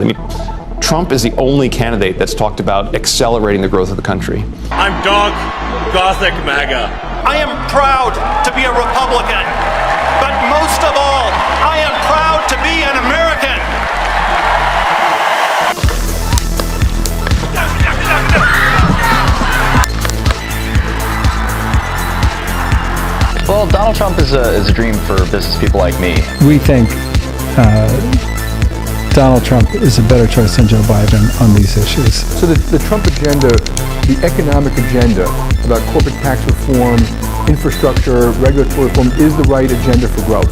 I mean, Trump is the only candidate that's talked about accelerating the growth of the country. I'm Dog Gothic MAGA. I am proud to be a Republican, but most of all, I am proud to be an American. Well, Donald Trump is a dream for business people like me. We think Donald Trump is a better choice than Joe Biden on these issues. So the Trump agenda, the economic agenda about corporate tax reform, infrastructure, regulatory reform is the right agenda for growth.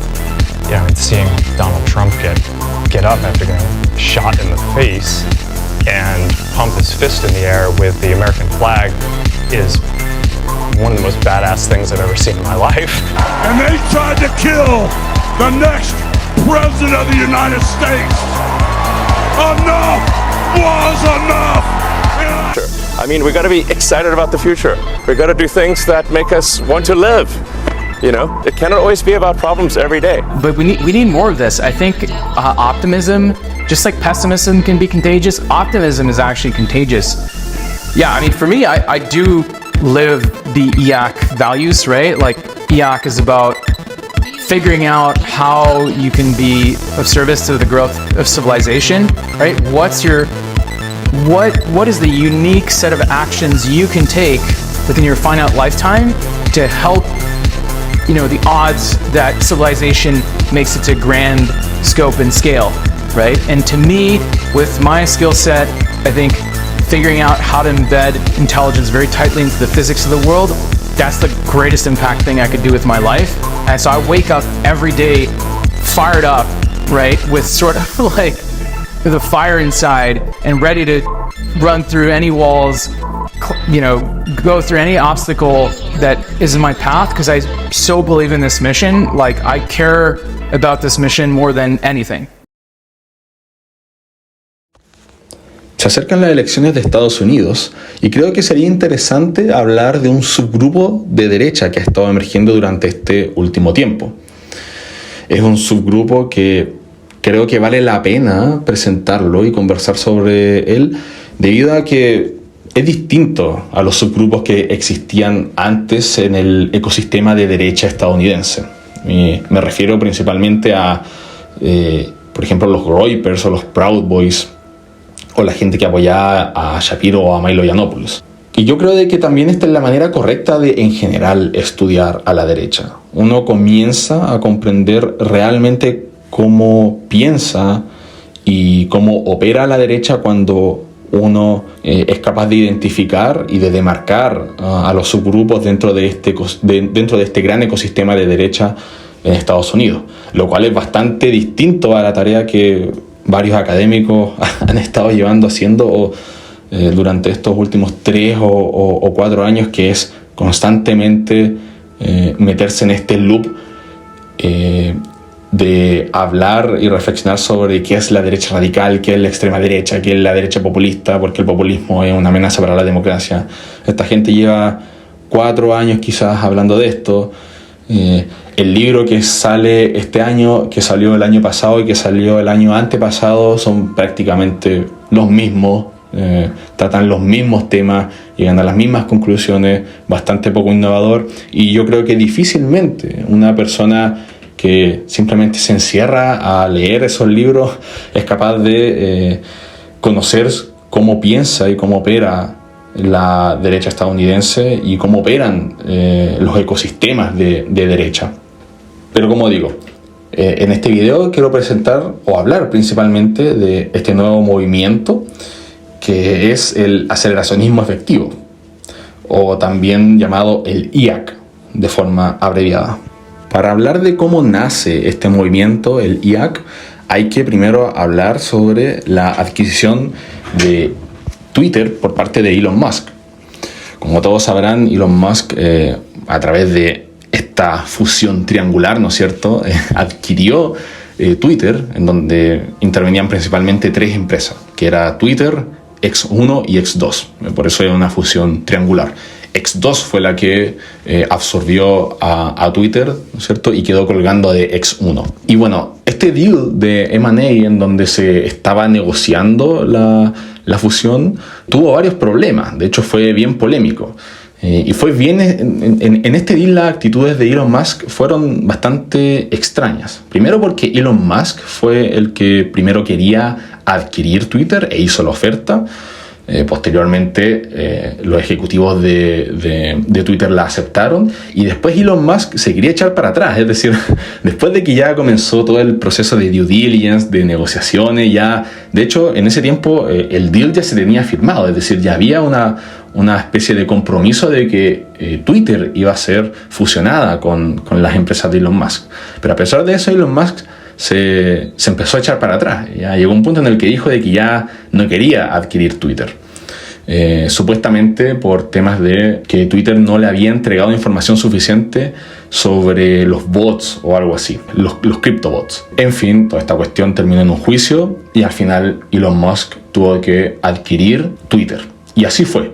Yeah, I mean, seeing Donald Trump get up after getting shot in the face and pump his fist in the air with the American flag is one of the most badass things I've ever seen in my life. And they tried to kill the next President of the United States. Enough was enough. I mean, we got to be excited about the future. We got to do things that make us want to live. You know, it cannot always be about problems every day. But we need more of this. I think optimism, just like pessimism can be contagious, optimism is actually contagious. Yeah, I mean, for me, I do live the EAC values, right? Like, EAC is about figuring out how you can be of service to the growth of civilization, right? What is the unique set of actions you can take within your finite lifetime to help, you know, the odds that civilization makes it to grand scope and scale, right? And to me, with my skill set, I think figuring out how to embed intelligence very tightly into the physics of the world, that's the greatest impact thing I could do with my life. And so I wake up every day fired up, right, with sort of like the fire inside and ready to run through any walls, you know, go through any obstacle that is in my path, because I so believe in this mission. Like, I care about this mission more than anything. Se acercan las elecciones de Estados Unidos y creo que sería interesante hablar de un subgrupo de derecha que ha estado emergiendo durante este último tiempo. Es un subgrupo que creo que vale la pena presentarlo y conversar sobre él, debido a que es distinto a los subgrupos que existían antes en el ecosistema de derecha estadounidense. Y me refiero principalmente a, por ejemplo, los Groypers o los Proud Boys, o la gente que apoyaba a Shapiro o a Milo Yiannopoulos. Y yo creo de que también esta es la manera correcta de, en general, estudiar a la derecha. Uno comienza a comprender realmente cómo piensa y cómo opera la derecha cuando uno es capaz de identificar y de demarcar a los subgrupos dentro de este gran ecosistema de derecha en Estados Unidos, lo cual es bastante distinto a la tarea que varios académicos han estado haciendo durante estos últimos 3 o 4 años, que es constantemente meterse en este loop de hablar y reflexionar sobre qué es la derecha radical, qué es la extrema derecha, qué es la derecha populista, porque el populismo es una amenaza para la democracia. Esta gente lleva 4 años quizás hablando de esto. El libro que sale este año, que salió el año pasado y que salió el año antepasado son prácticamente los mismos, tratan los mismos temas, llegan a las mismas conclusiones, bastante poco innovador, y yo creo que difícilmente una persona que simplemente se encierra a leer esos libros es capaz de conocer cómo piensa y cómo opera la derecha estadounidense y cómo operan los ecosistemas de derecha. Pero como digo, en este video quiero presentar o hablar principalmente de este nuevo movimiento que es el aceleracionismo efectivo, o también llamado el IAC de forma abreviada. Para hablar de cómo nace este movimiento, el IAC, hay que primero hablar sobre la adquisición de Twitter por parte de Elon Musk. Como todos sabrán, Elon Musk, a través de esta fusión triangular, ¿no es cierto?, adquirió Twitter, en donde intervenían principalmente 3 empresas, que era Twitter, X1 y X2. Por eso era una fusión triangular. X2 fue la que absorbió a Twitter, ¿no es cierto? Y quedó colgando de X1. Y bueno, este deal de M&A en donde se estaba negociando la fusión tuvo varios problemas. De hecho, fue bien polémico. Y fue bien, en este deal las actitudes de Elon Musk fueron bastante extrañas. Primero porque Elon Musk fue el que primero quería adquirir Twitter e hizo la oferta. Posteriormente los ejecutivos de Twitter la aceptaron y después Elon Musk se quería echar para atrás, es decir, después de que ya comenzó todo el proceso de due diligence, de negociaciones, ya, de hecho en ese tiempo el deal ya se tenía firmado, es decir, ya había una especie de compromiso de que Twitter iba a ser fusionada con las empresas de Elon Musk, pero a pesar de eso Elon Musk se empezó a echar para atrás. Ya llegó un punto en el que dijo de que ya no quería adquirir Twitter. Supuestamente por temas de que Twitter no le había entregado información suficiente sobre los bots o algo así, los criptobots. En fin, toda esta cuestión terminó en un juicio y al final Elon Musk tuvo que adquirir Twitter. Y así fue.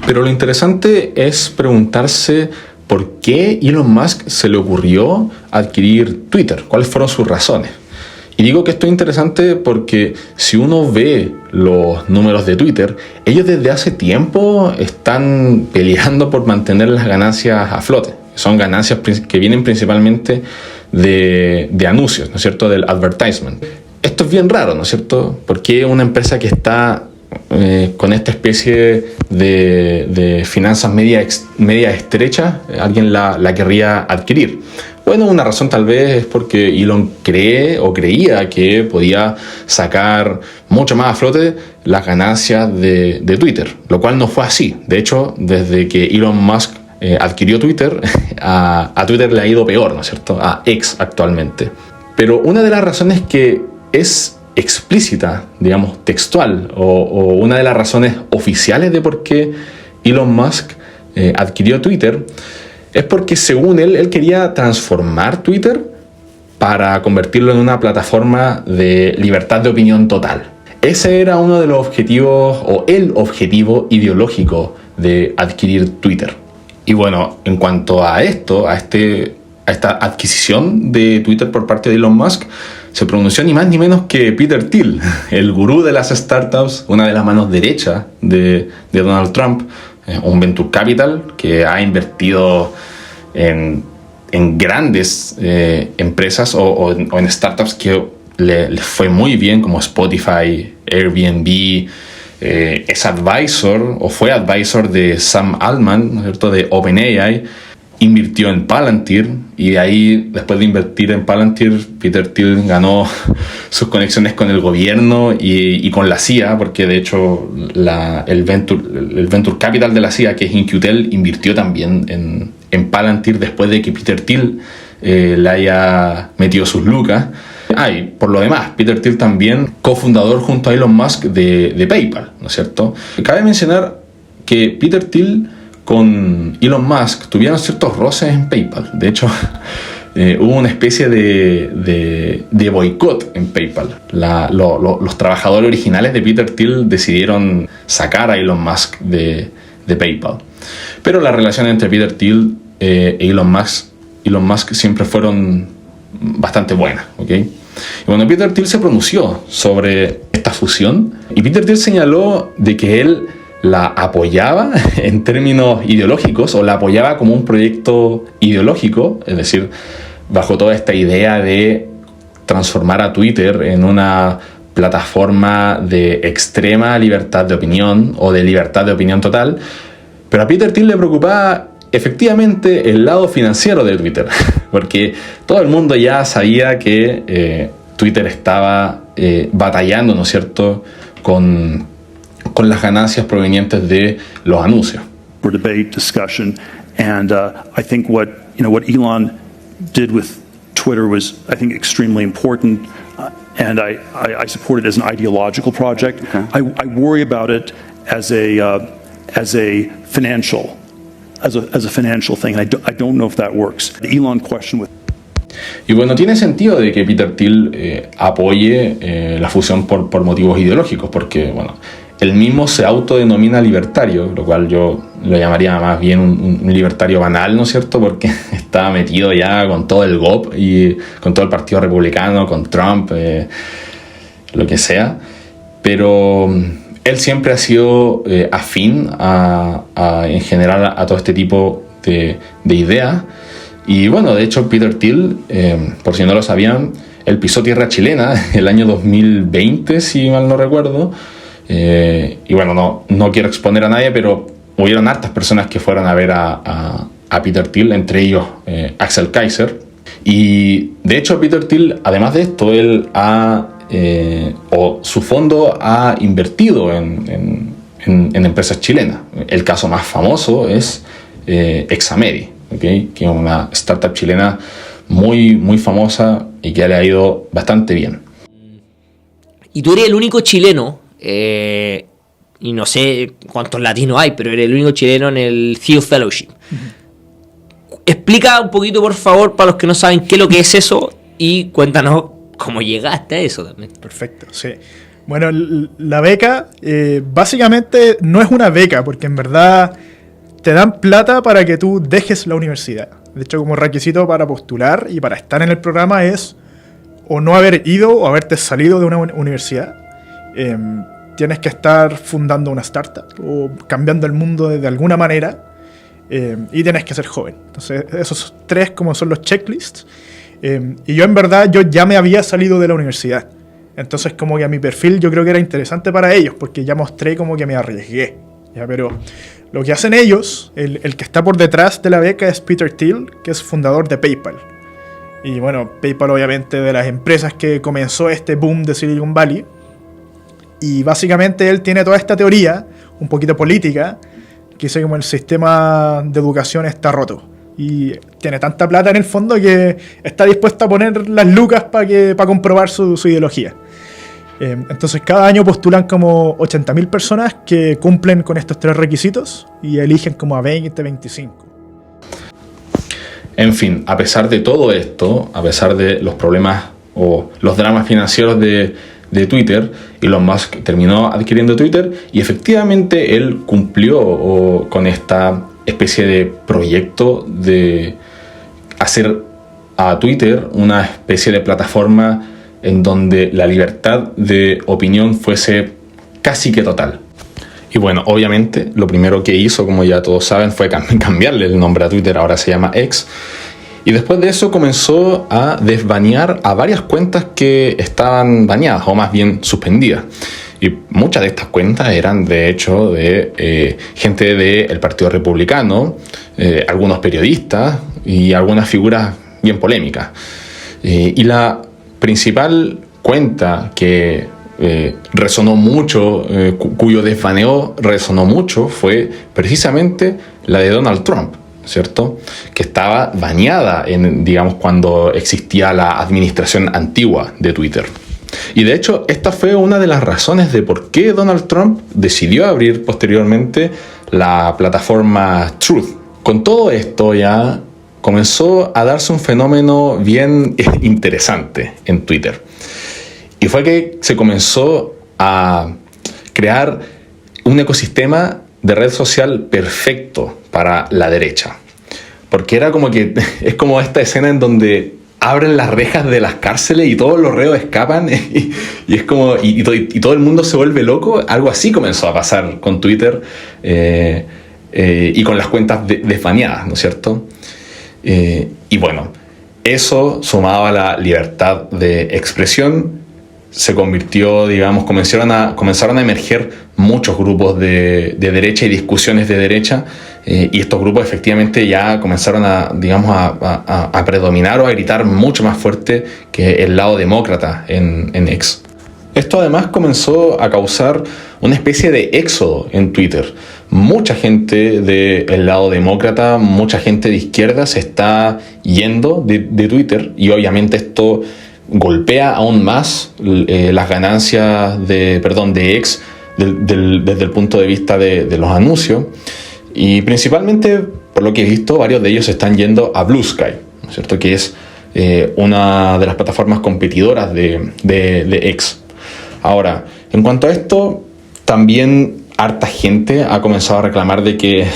Pero lo interesante es preguntarse ¿por qué Elon Musk se le ocurrió adquirir Twitter? ¿Cuáles fueron sus razones? Y digo que esto es interesante porque si uno ve los números de Twitter, ellos desde hace tiempo están peleando por mantener las ganancias a flote. Son ganancias que vienen principalmente de anuncios, ¿no es cierto? Del advertisement. Esto es bien raro, ¿no es cierto? Porque una empresa que está con esta especie de finanzas media estrechas, alguien la querría adquirir. Bueno, una razón tal vez es porque Elon cree o creía que podía sacar mucho más a flote las ganancias de Twitter, lo cual no fue así. De hecho, desde que Elon Musk adquirió Twitter, a Twitter le ha ido peor, ¿no es cierto? A X actualmente. Pero una de las razones que es explícita, digamos, textual, o una de las razones oficiales de por qué Elon Musk adquirió Twitter, es porque según él quería transformar Twitter para convertirlo en una plataforma de libertad de opinión total. Ese era uno de los objetivos, o el objetivo ideológico de adquirir Twitter. Y bueno, en cuanto a esto, a esta adquisición de Twitter por parte de Elon Musk, se pronunció ni más ni menos que Peter Thiel, el gurú de las startups, una de las manos derechas de Donald Trump, un venture capital que ha invertido en grandes empresas o en startups que le fue muy bien, como Spotify, Airbnb. Es advisor o fue advisor de Sam Altman, ¿no es cierto?, de OpenAI. Invirtió en Palantir y de ahí, después de invertir en Palantir, Peter Thiel ganó sus conexiones con el gobierno y con la CIA, porque de hecho el venture capital de la CIA, que es InQtel, invirtió también en Palantir después de que Peter Thiel le haya metido sus lucas. Y por lo demás, Peter Thiel también cofundador junto a Elon Musk de PayPal, ¿no es cierto? Cabe mencionar que Peter Thiel con Elon Musk tuvieron ciertos roces en PayPal. De hecho, hubo una especie de boicot en PayPal. Los trabajadores originales de Peter Thiel decidieron sacar a Elon Musk de PayPal. Pero la relación entre Peter Thiel e Elon Musk siempre fueron bastante buenas, ¿ok? Y bueno, Peter Thiel se pronunció sobre esta fusión y Peter Thiel señaló de que él la apoyaba en términos ideológicos, o la apoyaba como un proyecto ideológico, es decir, bajo toda esta idea de transformar a Twitter en una plataforma de extrema libertad de opinión o de libertad de opinión total. Pero a Peter Thiel le preocupaba efectivamente el lado financiero de Twitter, porque todo el mundo ya sabía que Twitter estaba batallando, ¿no es cierto?, con las ganancias provenientes de los anuncios. For debate, discussion, and I think what Elon did with Twitter was, I think, extremely important, and I support it as an ideological project. Okay. I worry about it as a financial thing. I don't know if that works. The Elon question with. Y bueno, tiene sentido de que Peter Thiel apoye la fusión por motivos ideológicos, porque bueno, él mismo se autodenomina libertario, lo cual yo lo llamaría más bien un libertario banal, ¿no es cierto? Porque está metido ya con todo el GOP y con todo el Partido Republicano, con Trump, lo que sea. Pero él siempre ha sido afín en general a todo este tipo de ideas. Y bueno, de hecho Peter Thiel, por si no lo sabían, él pisó tierra chilena el año 2020, si mal no recuerdo. Y bueno, no quiero exponer a nadie, pero hubieron hartas personas que fueron a ver a Peter Thiel, entre ellos Axel Kaiser. Y de hecho Peter Thiel, además de esto, él su fondo ha invertido en empresas chilenas. El caso más famoso es Examedi, ¿okay? Que es una startup chilena muy, muy famosa y que le ha ido bastante bien. Y tú eres el único chileno, y no sé cuántos latinos hay, pero eres el único chileno en el Thiel Fellowship. Explica un poquito, por favor, para los que no saben qué es lo que es eso, y cuéntanos cómo llegaste a eso también. Perfecto, sí. Bueno, la beca básicamente no es una beca, porque en verdad te dan plata para que tú dejes la universidad. De hecho, como requisito para postular y para estar en el programa es o no haber ido o haberte salido de una universidad. Tienes que estar fundando una startup o cambiando el mundo de alguna manera, y tienes que ser joven. Entonces, esos tres como son los checklists. Y yo en verdad, yo ya me había salido de la universidad. Entonces como que a mi perfil yo creo que era interesante para ellos, porque ya mostré como que me arriesgué. ¿Ya? Pero lo que hacen ellos, el que está por detrás de la beca es Peter Thiel, que es fundador de PayPal. Y bueno, PayPal obviamente de las empresas que comenzó este boom de Silicon Valley. Y básicamente él tiene toda esta teoría, un poquito política, que dice como el sistema de educación está roto. Y tiene tanta plata en el fondo que está dispuesto a poner las lucas para comprobar su ideología. Entonces cada año postulan como 80.000 personas que cumplen con estos tres requisitos y eligen como a 20, 25. En fin, a pesar de todo esto, a pesar de los problemas o los dramas financieros de Twitter, Elon Musk terminó adquiriendo Twitter y efectivamente él cumplió con esta especie de proyecto de hacer a Twitter una especie de plataforma en donde la libertad de opinión fuese casi que total. Y bueno, obviamente lo primero que hizo, como ya todos saben, fue cambiarle el nombre a Twitter, ahora se llama X. Y después de eso comenzó a desbanear a varias cuentas que estaban baneadas, o más bien suspendidas. Y muchas de estas cuentas eran de hecho de gente del Partido Republicano, algunos periodistas y algunas figuras bien polémicas. Y la principal cuenta que resonó mucho, cuyo desbaneo resonó mucho, fue precisamente la de Donald Trump, ¿cierto? Que estaba baneada digamos, cuando existía la administración antigua de Twitter. Y de hecho, esta fue una de las razones de por qué Donald Trump decidió abrir posteriormente la plataforma Truth. Con todo esto ya comenzó a darse un fenómeno bien interesante en Twitter. Y fue que se comenzó a crear un ecosistema de red social perfecto para la derecha. Porque era como que es como esta escena en donde abren las rejas de las cárceles y todos los reos escapan y es como y todo el mundo se vuelve loco. Algo así comenzó a pasar con Twitter y con las cuentas desbaneadas, ¿no es cierto? Y bueno, eso sumado a la libertad de expresión se convirtió, digamos, comenzaron a emerger muchos grupos de derecha y discusiones de derecha, y estos grupos efectivamente ya comenzaron a predominar o a gritar mucho más fuerte que el lado demócrata en X. Esto además comenzó a causar una especie de éxodo en Twitter. Mucha gente del lado demócrata, mucha gente de izquierda se está yendo de Twitter, y obviamente esto golpea aún más las ganancias de X desde el punto de vista de los anuncios. Y principalmente, por lo que he visto, varios de ellos se están yendo a Blue Sky, ¿no es cierto? Que es una de las plataformas competidoras de X. Ahora, en cuanto a esto, también harta gente ha comenzado a reclamar de que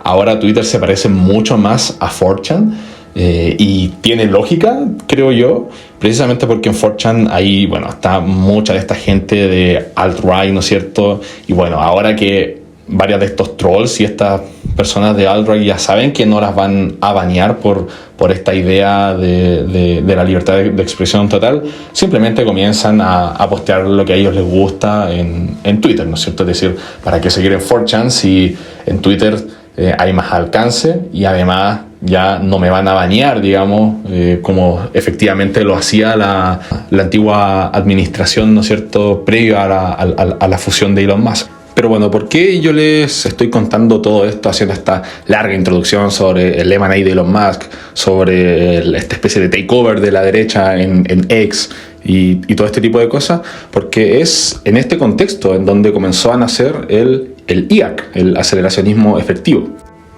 ahora Twitter se parece mucho más a 4chan. Y tiene lógica, creo yo, precisamente porque en 4chan ahí, bueno, está mucha de esta gente de alt-right, ¿no es cierto? Y bueno, ahora que varias de estos trolls y estas personas de alt-right ya saben que no las van a banear por esta idea de la libertad de expresión total, simplemente comienzan a postear lo que a ellos les gusta en Twitter, ¿no es cierto? Es decir, ¿para qué seguir en 4chan si en Twitter hay más alcance y además ya no me van a banear, digamos, como efectivamente lo hacía la antigua administración, ¿no es cierto?, previo a la fusión de Elon Musk. Pero bueno, ¿por qué yo les estoy contando todo esto, haciendo esta larga introducción sobre el M&A de Elon Musk, sobre esta especie de takeover de la derecha en X y todo este tipo de cosas? Porque es en este contexto en donde comenzó a nacer el IAC, el aceleracionismo efectivo.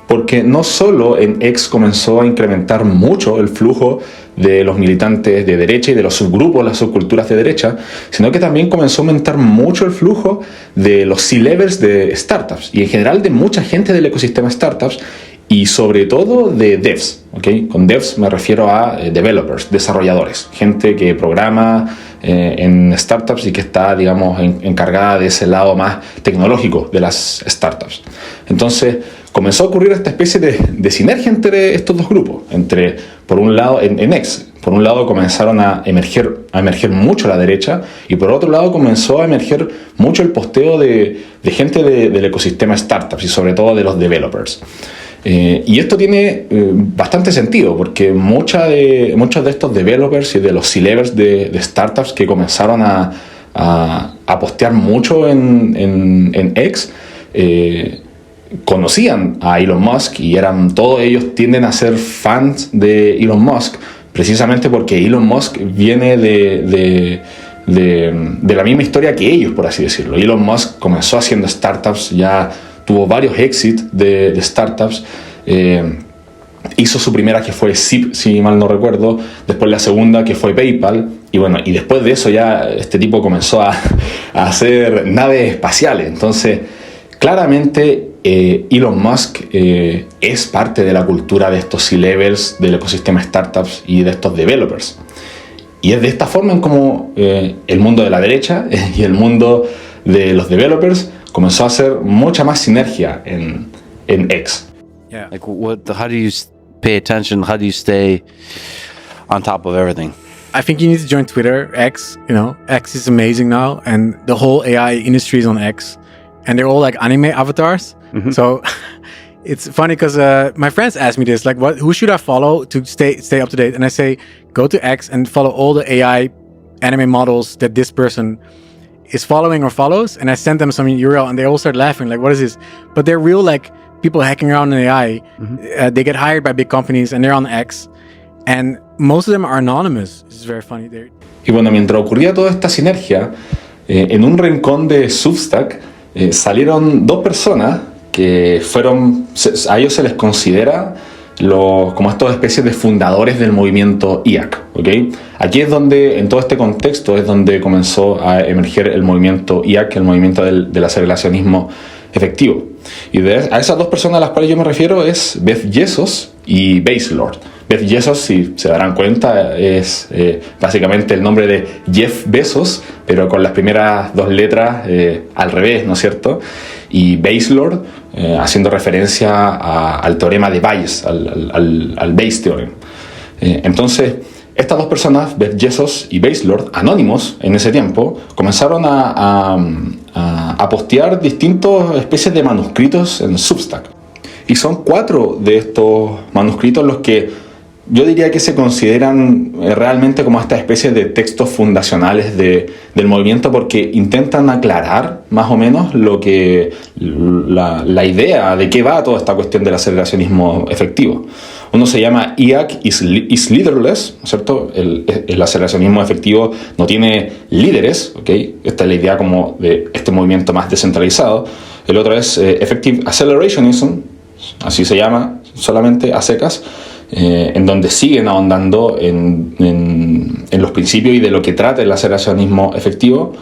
Porque no solo en X comenzó a incrementar mucho el flujo de los militantes de derecha y de los subgrupos, las subculturas de derecha, sino que también comenzó a aumentar mucho el flujo de los C-levels de startups y en general de mucha gente del ecosistema startups y sobre todo de devs, ¿okay? Con devs me refiero a developers, desarrolladores, gente que programa en startups y que está, digamos, encargada de ese lado más tecnológico de las startups. Entonces comenzó a ocurrir esta especie de sinergia entre estos dos grupos, por un lado, en X, por un lado comenzaron a emerger mucho la derecha y por otro lado comenzó a emerger mucho el posteo de gente del ecosistema startups y sobre todo de los developers. Y esto tiene bastante sentido porque muchos de estos developers y de los C-levels de startups que comenzaron a postear mucho en X conocían a Elon Musk y todos ellos tienden a ser fans de Elon Musk precisamente porque Elon Musk viene de la misma historia que ellos, por así decirlo. Elon Musk comenzó haciendo startups, ya tuvo varios exits de startups, hizo su primera que fue Zip, si mal no recuerdo, después la segunda que fue PayPal, y bueno, y después de eso ya este tipo comenzó a hacer naves espaciales. Entonces claramente Elon Musk es parte de la cultura de estos C-levels del ecosistema startups y de estos developers. Y es de esta forma en como el mundo de la derecha y el mundo de los developers comenzó a hacer mucha más sinergia en X. Yeah. Like, how do you pay attention? How do you stay on top of everything? I think you need to join Twitter, X. You know, X is amazing now, and the whole AI industry is on X, and they're all like anime avatars. Mm-hmm. So it's funny because my friends ask me this, like, who should I follow to stay up to date? And I say, go to X and follow all the AI anime models that this person is following or follows. And I send them some URL, and they all start laughing, like, what is this? But they're real, like, people hacking around in AI. Mm-hmm. They get hired by big companies, and they're on X. And most of them are anonymous. It's very funny. Y bueno, mientras ocurría toda esta sinergia, en un rincón de Substack salieron dos personas que a ellos se les considera como estas especies de fundadores del movimiento IAC, ¿okay? Aquí es donde, en todo este contexto, es donde comenzó a emerger el movimiento IAC, el movimiento del aceleracionismo efectivo. Y a esas dos personas a las cuales yo me refiero es Beth Bezos y Baselord. Beth Bezos, si se darán cuenta, es básicamente el nombre de Jeff Bezos, pero con las primeras dos letras al revés, ¿no es cierto? Y Baselord, haciendo referencia al teorema de Bayes, al Bayes Theorem. Entonces, estas dos personas, Beth Bezos y Baselord, anónimos en ese tiempo, comenzaron a postear distintas especies de manuscritos en Substack. Y son 4 de estos manuscritos los que yo diría que se consideran realmente como esta especie de textos fundacionales del movimiento, porque intentan aclarar más o menos la idea de qué va toda esta cuestión del aceleracionismo efectivo. Uno se llama IAC is leaderless, ¿no es cierto? El aceleracionismo efectivo no tiene líderes, ¿okay? Esta es la idea como de este movimiento más descentralizado. El otro es Effective Accelerationism, así se llama solamente a secas, en donde siguen ahondando en los principios y de lo que trata el aceleracionismo efectivo.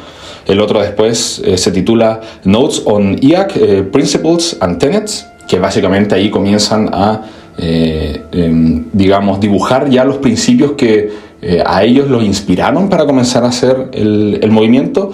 El otro después se titula Notes on IAC, Principles and Tenets, que básicamente ahí comienzan a, digamos, dibujar ya los principios que a ellos los inspiraron para comenzar a hacer el movimiento.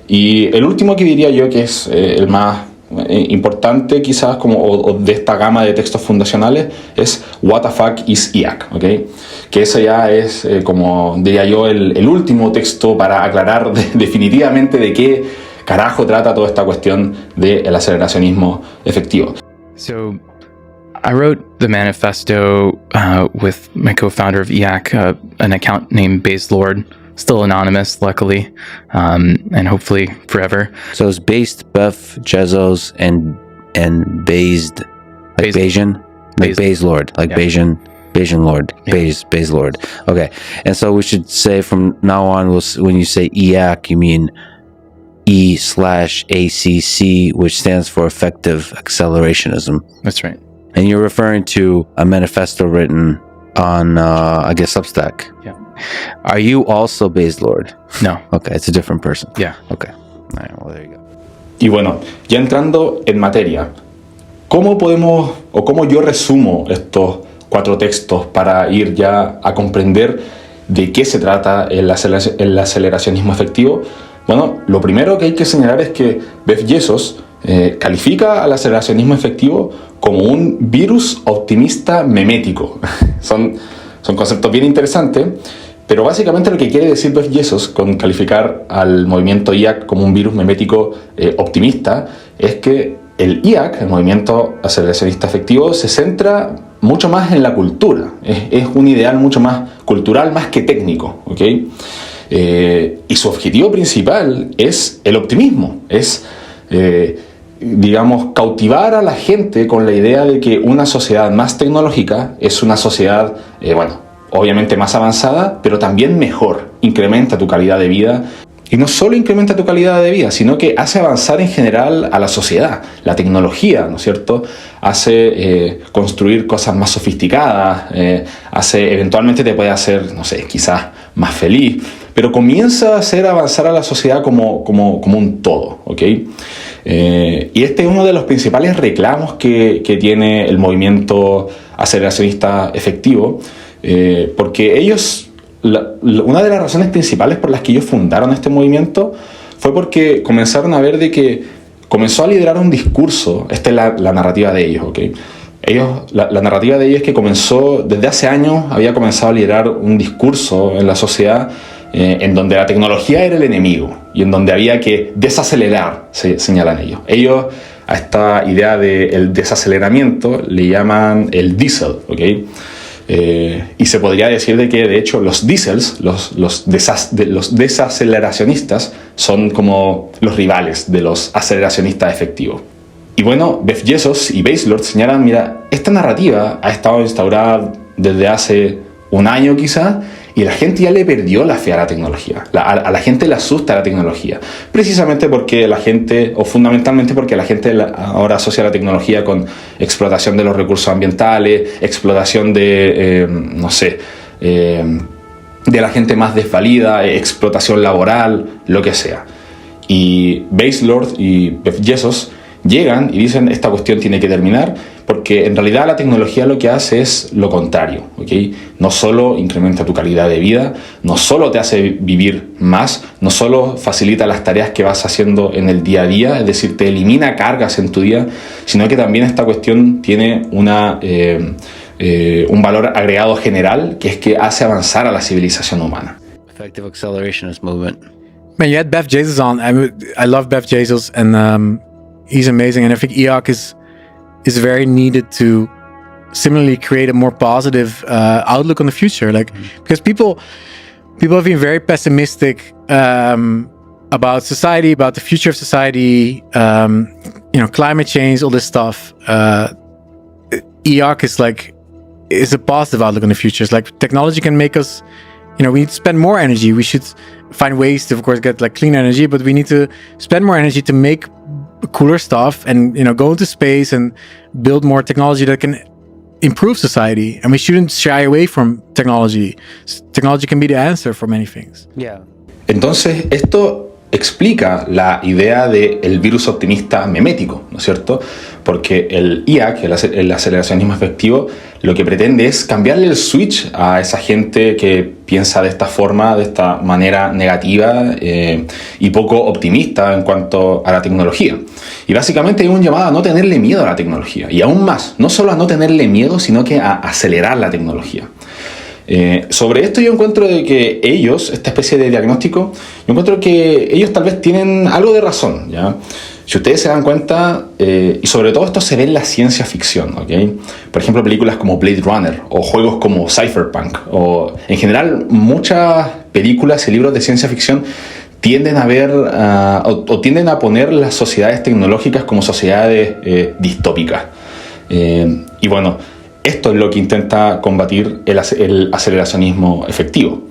Y el último que diría yo que es el más importante quizás o de esta gama de textos fundacionales es What the fuck is IAC, ¿okay? Que ese ya es como diría yo el último texto para aclarar definitivamente de qué carajo trata toda esta cuestión del aceleracionismo efectivo. So I wrote the manifesto with my co-founder of IAC, an account named Baselord. Still anonymous, luckily, and hopefully forever. So it's based Bev Jezos and based like Bayesian, like Baselord, like Bayesian Lord, Baselord. Okay, and so we should say from now on, when you say IAC, you mean E/ACC, which stands for Effective Accelerationism. That's right. And you're referring to a manifesto written on, I guess, Substack. Yeah. Are you also Baselord? No. Okay, it's a different person. Yeah. Okay. All right, well, there you go. Y bueno, ya entrando en materia, ¿cómo podemos o cómo yo resumo estos 4 textos para ir ya a comprender de qué se trata el aceleracionismo efectivo? Bueno, lo primero que hay que señalar es que Bev Jezos califica al aceleracionismo efectivo como un virus optimista memético. Son conceptos bien interesantes, pero básicamente lo que quiere decir Bev Jezos con calificar al movimiento IAC como un virus memético optimista es que el IAC, el movimiento aceleracionista efectivo, se centra mucho más en la cultura. Es un ideal mucho más cultural, más que técnico, ¿ok? Y su objetivo principal es el optimismo, es, digamos, cautivar a la gente con la idea de que una sociedad más tecnológica es una sociedad, obviamente más avanzada, pero también mejor, incrementa tu calidad de vida. Y no solo incrementa tu calidad de vida, sino que hace avanzar en general a la sociedad. La tecnología, ¿no es cierto?, hace construir cosas más sofisticadas, eventualmente te puede hacer, no sé, quizás más feliz, pero comienza a hacer avanzar a la sociedad como un todo, ¿ok? Y este es uno de los principales reclamos que tiene el movimiento aceleracionista efectivo, porque ellos... Una de las razones principales por las que ellos fundaron este movimiento fue porque comenzaron a ver de que comenzó a liderar un discurso. Esta es la narrativa de ellos, ¿ok? La narrativa de ellos es que comenzó, desde hace años, había comenzado a liderar un discurso en la sociedad en donde la tecnología era el enemigo y en donde había que desacelerar, señalan ellos. Ellos a esta idea del desaceleramiento le llaman el diesel, ¿ok? Y se podría decir de que de hecho los diesels, los desaceleracionistas son como los rivales de los aceleracionistas efectivos. Y bueno, Bev Jezos y Baselord señalan, mira, esta narrativa ha estado instaurada desde hace un año quizás, y la gente ya le perdió la fe a la tecnología. A la gente le asusta la tecnología. Precisamente porque la gente, o fundamentalmente porque la gente ahora asocia la tecnología con explotación de los recursos ambientales, explotación de, de la gente más desvalida, explotación laboral, lo que sea. Y Baselord y Bev Jezos llegan y dicen esta cuestión tiene que terminar porque en realidad la tecnología lo que hace es lo contrario, ¿ok? No solo incrementa tu calidad de vida, no solo te hace vivir más, no solo facilita las tareas que vas haciendo en el día a día, es decir, te elimina cargas en tu día, sino que también esta cuestión tiene un valor agregado general, que es que hace avanzar a la civilización humana. Effective Accelerationist Movement. Man, you had Bev Jezos on. I love Bev Jezos, and he's amazing, and I think IAC is very needed to similarly create a more positive outlook on the future. Like, because people have been very pessimistic about society, about the future of society, climate change, all this stuff. IAC is a positive outlook on the future. It's like technology can make us, we need to spend more energy. We should find ways to, of course, get clean energy, but we need to spend more energy to make cooler stuff and go into space and build more technology that can improve society. And we shouldn't shy away from technology. Technology can be the answer for many things. Yeah. Entonces, esto explica la idea del virus optimista memético, ¿no es cierto? Porque el IAC, el aceleracionismo efectivo, lo que pretende es cambiarle el switch a esa gente que piensa de esta forma, de esta manera negativa y poco optimista en cuanto a la tecnología. Y básicamente es un llamado a no tenerle miedo a la tecnología. Y aún más, no solo a no tenerle miedo, sino que a acelerar la tecnología. Sobre esto yo encuentro de que ellos, esta especie de diagnóstico, yo encuentro que ellos tal vez tienen algo de razón, ¿ya? Si ustedes se dan cuenta, y sobre todo esto se ve en la ciencia ficción, ¿ok? Por ejemplo, películas como Blade Runner, o juegos como Cyberpunk, o en general muchas películas y libros de ciencia ficción tienden a ver, o tienden a poner las sociedades tecnológicas como sociedades distópicas. Y bueno, esto es lo que intenta combatir el aceleracionismo efectivo.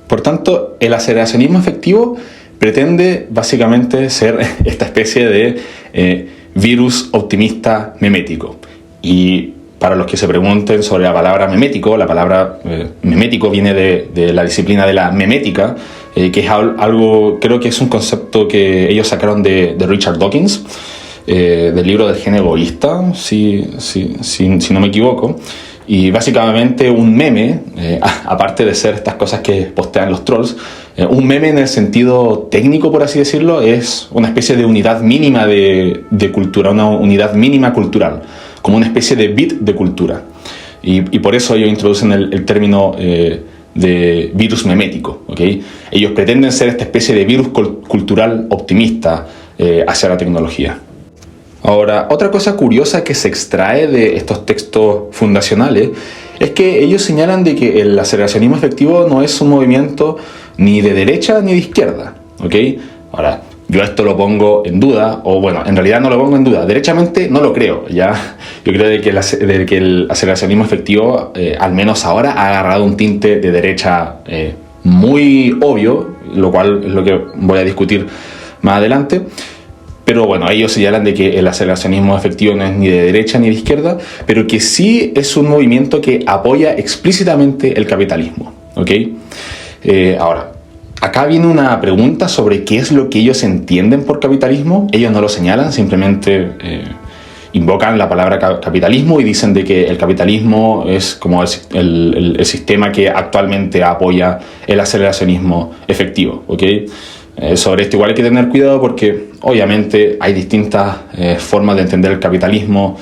Por tanto, el aceleracionismo efectivo pretende básicamente ser esta especie de virus optimista memético. Y para los que se pregunten sobre la palabra memético, la palabra memético viene de la disciplina de la memética, que es algo, creo que es un concepto que ellos sacaron de Richard Dawkins, del libro del gen egoísta, si no me equivoco. Y básicamente un meme, aparte de ser estas cosas que postean los trolls, un meme en el sentido técnico, por así decirlo, es una especie de unidad mínima de cultura, una unidad mínima cultural, como una especie de bit de cultura. Y por eso ellos introducen el término de virus memético, ¿okay? Ellos pretenden ser esta especie de virus cultural optimista hacia la tecnología. Ahora, otra cosa curiosa que se extrae de estos textos fundacionales es que ellos señalan de que el aceleracionismo efectivo no es un movimiento ni de derecha ni de izquierda, ¿ok? Ahora, yo esto lo pongo en duda, o bueno, en realidad no lo pongo en duda, derechamente no lo creo, ¿ya? Yo creo de que el aceleracionismo efectivo, al menos ahora, ha agarrado un tinte de derecha muy obvio, lo cual es lo que voy a discutir más adelante. Pero bueno, ellos señalan de que el aceleracionismo efectivo no es ni de derecha ni de izquierda, pero que sí es un movimiento que apoya explícitamente el capitalismo, ¿ok? Ahora, acá viene una pregunta sobre qué es lo que ellos entienden por capitalismo. Ellos no lo señalan, simplemente invocan la palabra capitalismo y dicen de que el capitalismo es como el sistema que actualmente apoya el aceleracionismo efectivo, ¿ok? Sobre esto igual hay que tener cuidado porque obviamente hay distintas formas de entender el capitalismo.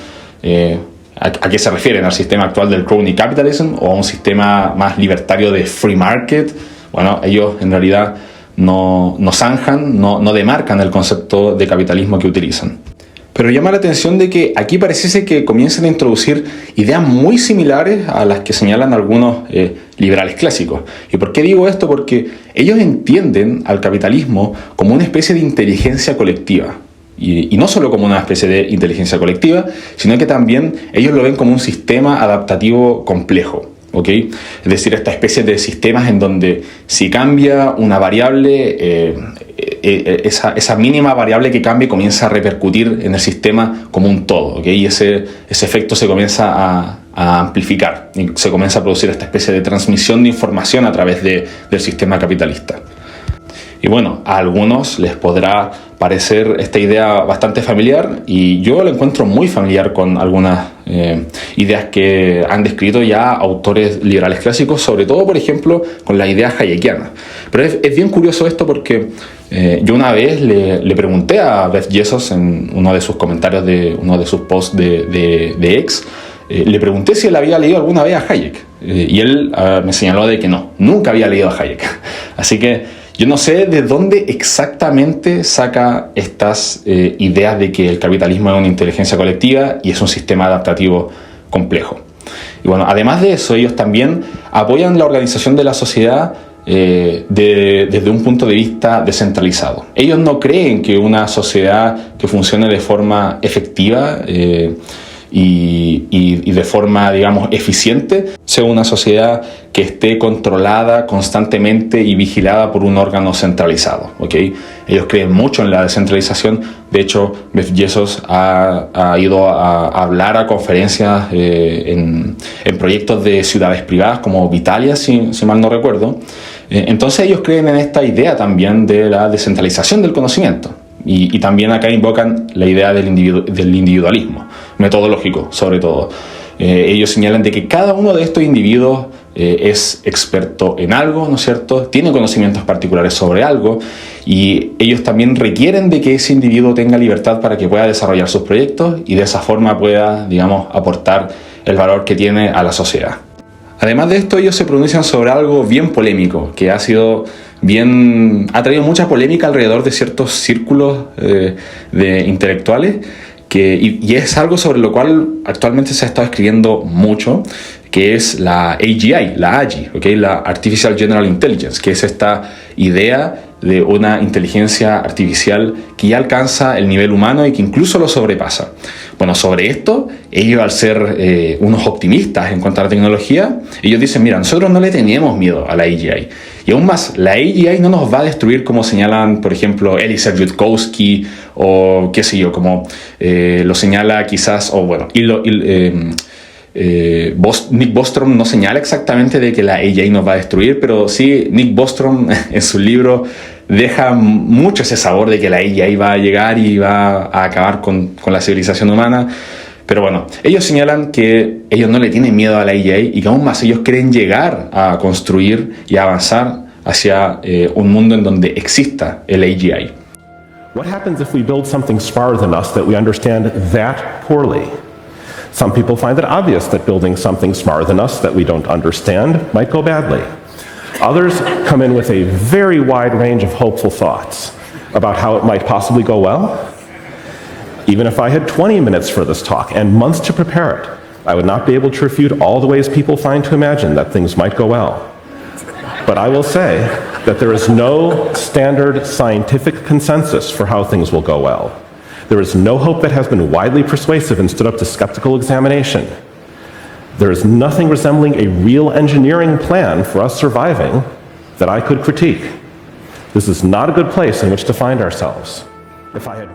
¿A qué se refieren? ¿Al sistema actual del crony capitalism o a un sistema más libertario de free market? Bueno, ellos en realidad no zanjan, no demarcan el concepto de capitalismo que utilizan. Pero llama la atención de que aquí pareciese que comienzan a introducir ideas muy similares a las que señalan algunos liberales clásicos. ¿Y por qué digo esto? Porque ellos entienden al capitalismo como una especie de inteligencia colectiva. Y no solo como una especie de inteligencia colectiva, sino que también ellos lo ven como un sistema adaptativo complejo. ¿Okay? Es decir, esta especie de sistemas en donde si cambia una variable, esa mínima variable que cambie comienza a repercutir en el sistema como un todo, ¿okay? Y ese efecto se comienza a amplificar y se comienza a producir esta especie de transmisión de información a través del sistema capitalista. Y bueno, a algunos les podrá parecer esta idea bastante familiar y yo la encuentro muy familiar con algunas ideas que han descrito ya autores liberales clásicos, sobre todo, por ejemplo, con la idea hayekiana. Pero es bien curioso esto porque yo una vez le pregunté a Beth Jesus en uno de sus comentarios de uno de sus posts de X, le pregunté si él había leído alguna vez a Hayek y él me señaló de que no, nunca había leído a Hayek. Así que yo no sé de dónde exactamente saca estas ideas de que el capitalismo es una inteligencia colectiva y es un sistema adaptativo complejo. Y bueno, además de eso, ellos también apoyan la organización de la sociedad desde un punto de vista descentralizado. Ellos no creen que una sociedad que funcione de forma efectiva y de forma, digamos, eficiente, sea una sociedad que esté controlada constantemente y vigilada por un órgano centralizado, ¿okay? Ellos creen mucho en la descentralización. De hecho, Beth Jesus ha ido a hablar a conferencias en proyectos de ciudades privadas como Vitalia, si mal no recuerdo, Entonces ellos creen en esta idea también de la descentralización del conocimiento. Y también acá invocan la idea del individualismo metodológico, sobre todo. Ellos señalan de que cada uno de estos individuos es experto en algo, ¿no es cierto? Tiene conocimientos particulares sobre algo, y ellos también requieren de que ese individuo tenga libertad para que pueda desarrollar sus proyectos y de esa forma pueda, digamos, aportar el valor que tiene a la sociedad. Además de esto, ellos se pronuncian sobre algo bien polémico, que ha traído mucha polémica alrededor de ciertos círculos de intelectuales, y es algo sobre lo cual actualmente se ha estado escribiendo mucho, que es la AGI, la AGI, ¿okay? La Artificial General Intelligence, que es esta idea de una inteligencia artificial que ya alcanza el nivel humano y que incluso lo sobrepasa. Bueno, sobre esto, ellos, al ser unos optimistas en cuanto a la tecnología, ellos dicen, mira, nosotros no le tenemos miedo a la AGI. Y aún más, la AGI no nos va a destruir, como señalan, por ejemplo, Eliezer Yudkowsky, o qué sé yo, como lo señala quizás, o bueno, Nick Bostrom no señala exactamente de que la AGI nos va a destruir, pero sí Nick Bostrom en su libro deja mucho ese sabor de que la AGI va a llegar y va a acabar con la civilización humana. Pero bueno, ellos señalan que ellos no le tienen miedo a la AGI y que aún más ellos quieren llegar a construir y a avanzar hacia un mundo en donde exista el AGI. What happens if we build something smarter than us that we understand that poorly? Some people find it obvious that building something smarter than us that we don't understand might go badly. Others come in with a very wide range of hopeful thoughts about how it might possibly go well. Even if I had 20 minutes for this talk and months to prepare it, I would not be able to refute all the ways people find to imagine that things might go well. But I will say that there is no standard scientific consensus for how things will go well. There is no hope that has been widely persuasive and stood up to skeptical examination. There is nothing resembling a real engineering plan for us surviving that I could critique. This is not a good place in which to find ourselves. If I had...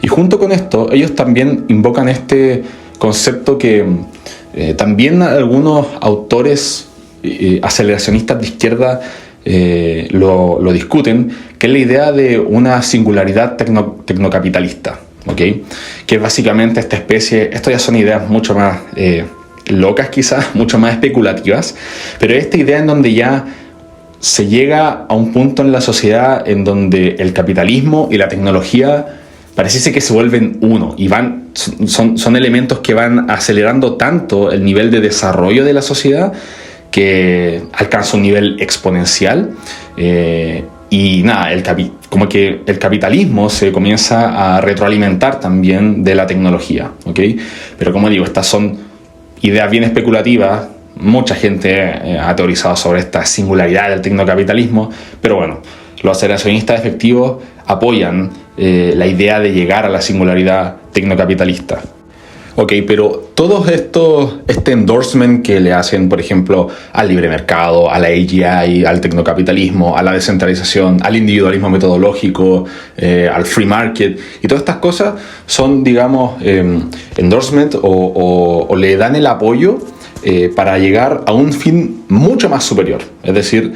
Y junto con esto, ellos también invocan este concepto que también algunos autores aceleracionistas de izquierda lo discuten, que es la idea de una singularidad tecnocapitalista, ¿okay? Que es básicamente esta especie, esto ya son ideas mucho más locas quizás, mucho más especulativas, pero esta idea en donde ya se llega a un punto en la sociedad en donde el capitalismo y la tecnología pareciese que se vuelven uno y son elementos que van acelerando tanto el nivel de desarrollo de la sociedad que alcanza un nivel exponencial, y nada, como que el capitalismo se comienza a retroalimentar también de la tecnología, ¿okay? Pero como digo, estas son ideas bien especulativas. Mucha gente ha teorizado sobre esta singularidad del tecnocapitalismo, pero bueno, los aceleracionistas efectivos apoyan la idea de llegar a la singularidad tecnocapitalista. Ok, pero este endorsement que le hacen, por ejemplo, al libre mercado, a la AGI, al tecnocapitalismo, a la descentralización, al individualismo metodológico, al free market, y todas estas cosas son, digamos, endorsement o le dan el apoyo para llegar a un fin mucho más superior, es decir,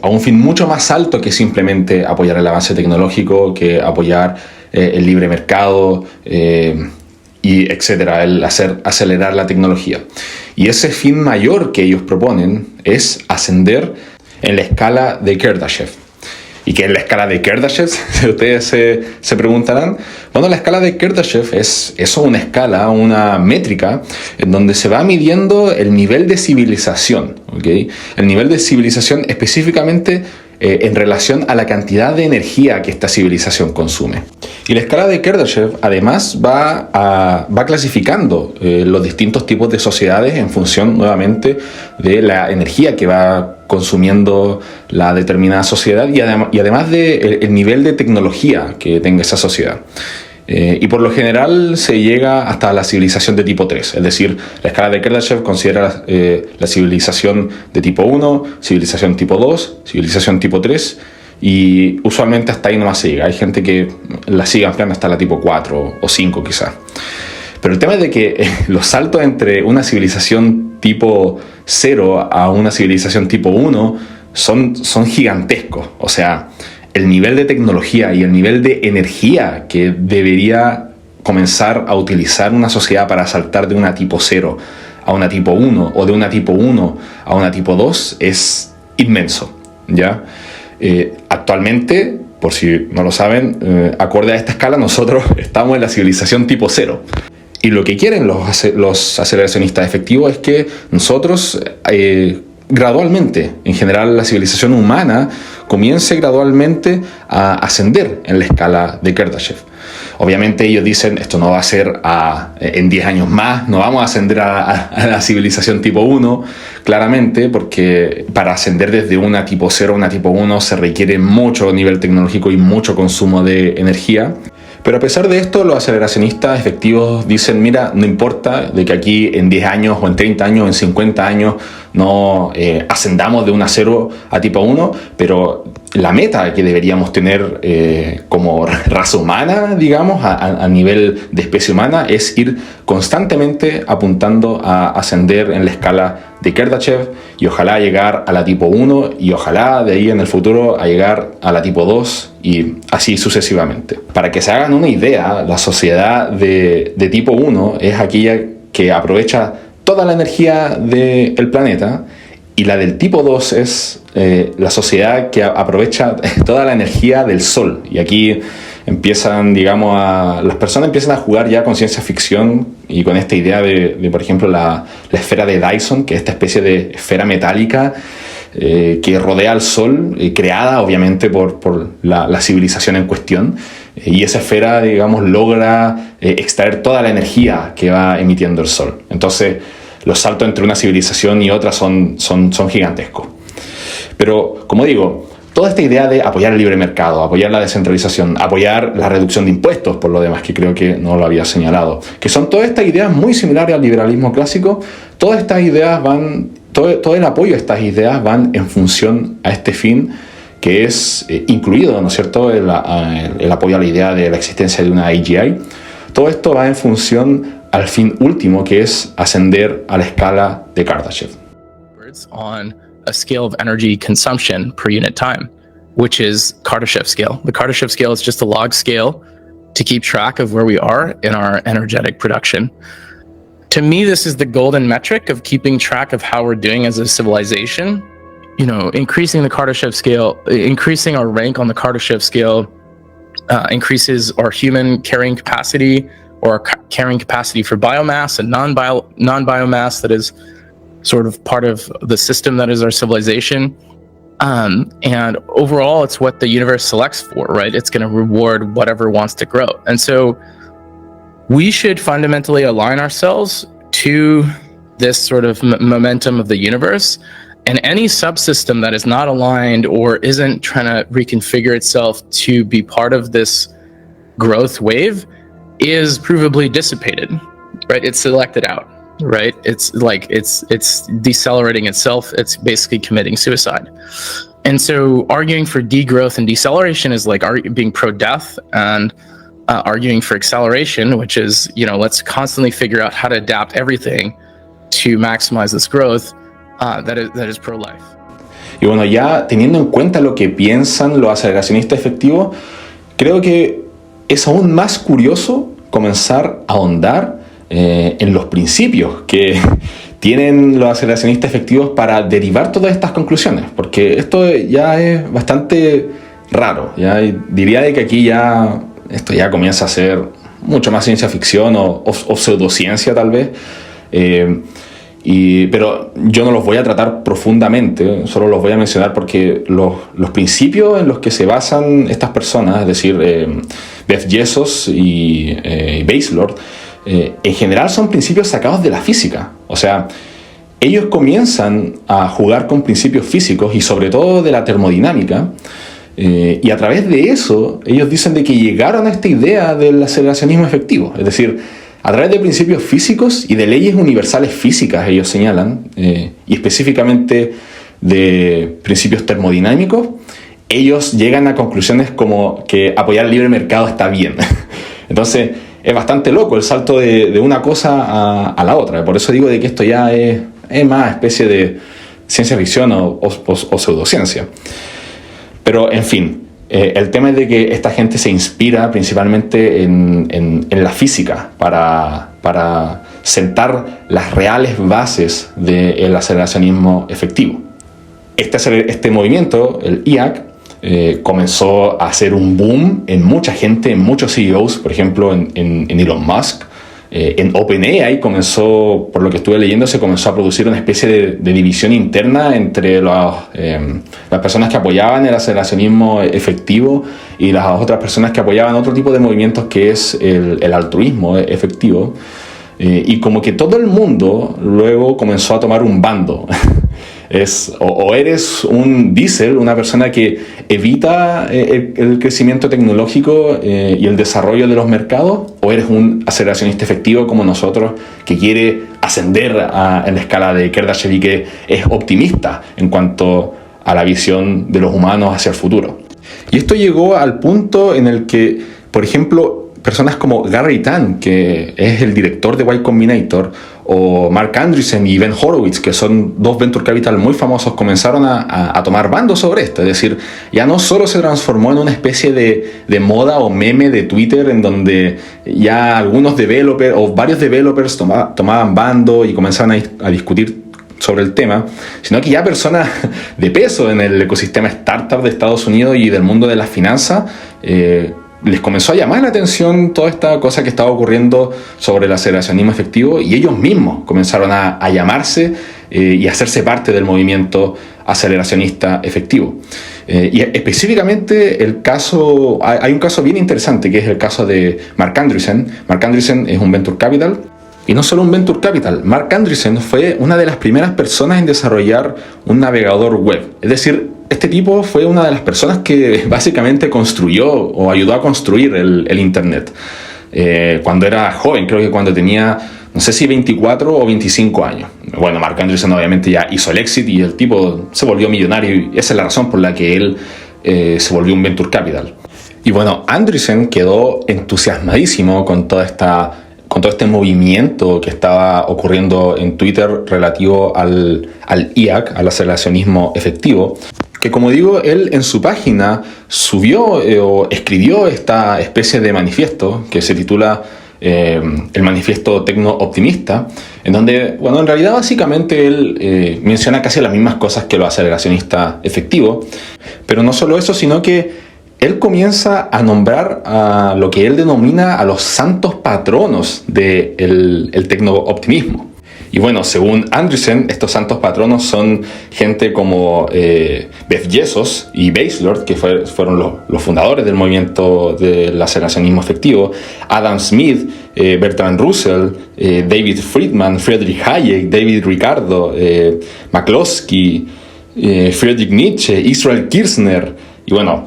a un fin mucho más alto que simplemente apoyar el avance tecnológico, que apoyar el libre mercado, y etcétera, el acelerar la tecnología. Y ese fin mayor que ellos proponen es ascender en la escala de Kardashev. ¿Y qué es la escala de Kardashev? Si ustedes se preguntarán. Bueno, la escala de Kardashev es una escala, una métrica, en donde se va midiendo el nivel de civilización, ¿okay? El nivel de civilización específicamente en relación a la cantidad de energía que esta civilización consume. Y la escala de Kardashev además va clasificando los distintos tipos de sociedades en función nuevamente de la energía que va consumiendo la determinada sociedad y además del nivel de tecnología que tenga esa sociedad. Y por lo general se llega hasta la civilización de tipo 3, es decir, la escala de Kardashev considera la civilización de tipo 1, civilización tipo 2, civilización tipo 3, y usualmente hasta ahí nomás se llega. Hay gente que la sigue ampliando hasta la tipo 4 o 5 quizás. Pero el tema es de que los saltos entre una civilización tipo 0 a una civilización tipo 1 son gigantescos. O sea, el nivel de tecnología y el nivel de energía que debería comenzar a utilizar una sociedad para saltar de una tipo 0 a una tipo 1 o de una tipo 1 a una tipo 2 es inmenso, ¿ya? Actualmente, por si no lo saben, acorde a esta escala, nosotros estamos en la civilización tipo 0. Y lo que quieren los aceleracionistas efectivos es que nosotros gradualmente, en general la civilización humana, comience gradualmente a ascender en la escala de Kardashev. Obviamente ellos dicen, esto no va a ser en 10 años más, no vamos a ascender a la civilización tipo 1, claramente, porque para ascender desde una tipo 0 a una tipo 1 se requiere mucho nivel tecnológico y mucho consumo de energía. Pero a pesar de esto, los aceleracionistas efectivos dicen, mira, no importa de que aquí en 10 años o en 30 años o en 50 años no ascendamos de una 0 a tipo 1, pero la meta que deberíamos tener como raza humana, digamos, a nivel de especie humana, es ir constantemente apuntando a ascender en la escala de Kardashev y ojalá llegar a la tipo 1 y ojalá de ahí en el futuro a llegar a la tipo 2 y así sucesivamente. Para que se hagan una idea, la sociedad de tipo 1 es aquella que aprovecha toda la energía del planeta y la del tipo 2 es la sociedad que aprovecha toda la energía del Sol. Y aquí empiezan, digamos, las personas empiezan a jugar ya con ciencia ficción y con esta idea de por ejemplo, la esfera de Dyson, que es esta especie de esfera metálica que rodea al Sol, creada obviamente por la civilización en cuestión. Y esa esfera, digamos, logra extraer toda la energía que va emitiendo el Sol. Entonces, los saltos entre una civilización y otra son gigantescos. Pero, como digo, toda esta idea de apoyar el libre mercado, apoyar la descentralización, apoyar la reducción de impuestos, por lo demás, que creo que no lo había señalado, que son todas estas ideas muy similares al liberalismo clásico, todas estas ideas todo el apoyo a estas ideas van en función a este fin, que es incluido, ¿no es cierto?, el apoyo a la idea de la existencia de una AGI. Todo esto va en función al fin último, que es ascender a la escala de Kardashev. On a scale of energy consumption per unit time, which is Kardashev scale. The Kardashev scale is just a log scale to keep track of where we are in our energetic production. To me, this is the golden metric of keeping track of how we're doing as a civilization. You know, increasing the Kardashev scale, increasing our rank on the Kardashev scale, increases our human carrying capacity or our carrying capacity for biomass and non-biomass that is sort of part of the system that is our civilization. And overall, it's what the universe selects for, right? It's going to reward whatever wants to grow. And so we should fundamentally align ourselves to this sort of momentum of the universe. And any subsystem that is not aligned or isn't trying to reconfigure itself to be part of this growth wave is provably dissipated, right? It's selected out, right? It's like it's decelerating itself. It's basically committing suicide. And so arguing for degrowth and deceleration is like being pro-death, and arguing for acceleration, which is, you know, let's constantly figure out how to adapt everything to maximize this growth, that is pro-life. Y bueno, ya teniendo en cuenta lo que piensan los aceleracionistas efectivos, creo que es aún más curioso comenzar a ahondar en los principios que tienen los aceleracionistas efectivos para derivar todas estas conclusiones, porque esto ya es bastante raro. Ya diría de que aquí esto ya comienza a ser mucho más ciencia ficción o pseudociencia tal vez, pero yo no los voy a tratar profundamente, solo los voy a mencionar porque los principios en los que se basan estas personas, es decir, Jeff Bezos y Baselord, en general son principios sacados de la física. O sea, ellos comienzan a jugar con principios físicos y sobre todo de la termodinámica, y a través de eso ellos dicen de que llegaron a esta idea del aceleracionismo efectivo, es decir, a través de principios físicos y de leyes universales físicas, ellos señalan, y específicamente de principios termodinámicos, ellos llegan a conclusiones como que apoyar el libre mercado está bien. Entonces es bastante loco el salto de una cosa a la otra. Por eso digo de que esto ya es más especie ciencia ficción o pseudociencia. Pero, en fin, el tema es de que esta gente se inspira principalmente en la física para sentar las reales bases del aceleracionismo efectivo. Este movimiento, el IAC, comenzó a hacer un boom en mucha gente, en muchos CEOs, por ejemplo en Elon Musk. En OpenAI comenzó, por lo que estuve leyendo, se comenzó a producir una especie de división interna entre las personas que apoyaban el aceleracionismo efectivo y las otras personas que apoyaban otro tipo de movimientos que es el altruismo efectivo. Y como que todo el mundo luego comenzó a tomar un bando. O eres un diesel, una persona que evita el crecimiento tecnológico y el desarrollo de los mercados, o eres un aceleracionista efectivo como nosotros que quiere ascender en la escala de Kardashev y que es optimista en cuanto a la visión de los humanos hacia el futuro. Y esto llegó al punto en el que, por ejemplo, personas como Gary Tan, que es el director de Y Combinator, o Mark Andreessen y Ben Horowitz, que son dos venture capital muy famosos, comenzaron a tomar bando sobre esto. Es decir, ya no solo se transformó en una especie de moda o meme de Twitter en donde ya algunos developers o varios developers tomaban bando y comenzaron a discutir sobre el tema, sino que ya personas de peso en el ecosistema startup de Estados Unidos y del mundo de las finanzas les comenzó a llamar la atención toda esta cosa que estaba ocurriendo sobre el aceleracionismo efectivo, y ellos mismos comenzaron a llamarse y a hacerse parte del movimiento aceleracionista efectivo. Y específicamente hay un caso bien interesante, que es el caso de Mark Andreessen. Mark Andreessen es un venture capital, y no solo un venture capital. Mark Andreessen fue una de las primeras personas en desarrollar un navegador web. Es decir, este tipo fue una de las personas que básicamente construyó o ayudó a construir el Internet. Cuando era joven, creo que cuando tenía, no sé si 24 o 25 años. Bueno, Mark Andreessen obviamente ya hizo el exit y el tipo se volvió millonario, y esa es la razón por la que él se volvió un venture capital. Y bueno, Andreessen quedó entusiasmadísimo con todo este movimiento que estaba ocurriendo en Twitter relativo al IAC, al aceleracionismo efectivo, que, como digo, él en su página subió o escribió esta especie de manifiesto que se titula el manifiesto tecno-optimista, en donde, bueno, en realidad básicamente él menciona casi las mismas cosas que los aceleracionistas efectivos, pero no solo eso, sino que él comienza a nombrar a lo que él denomina a los santos patronos del tecno-optimismo. Y bueno, según Andreessen, estos santos patronos son gente como Jeff Bezos y Bazelord, que fueron los fundadores del movimiento del aceleracionismo efectivo, Adam Smith, Bertrand Russell, David Friedman, Friedrich Hayek, David Ricardo, McCloskey, Friedrich Nietzsche, Israel Kirzner. Y bueno,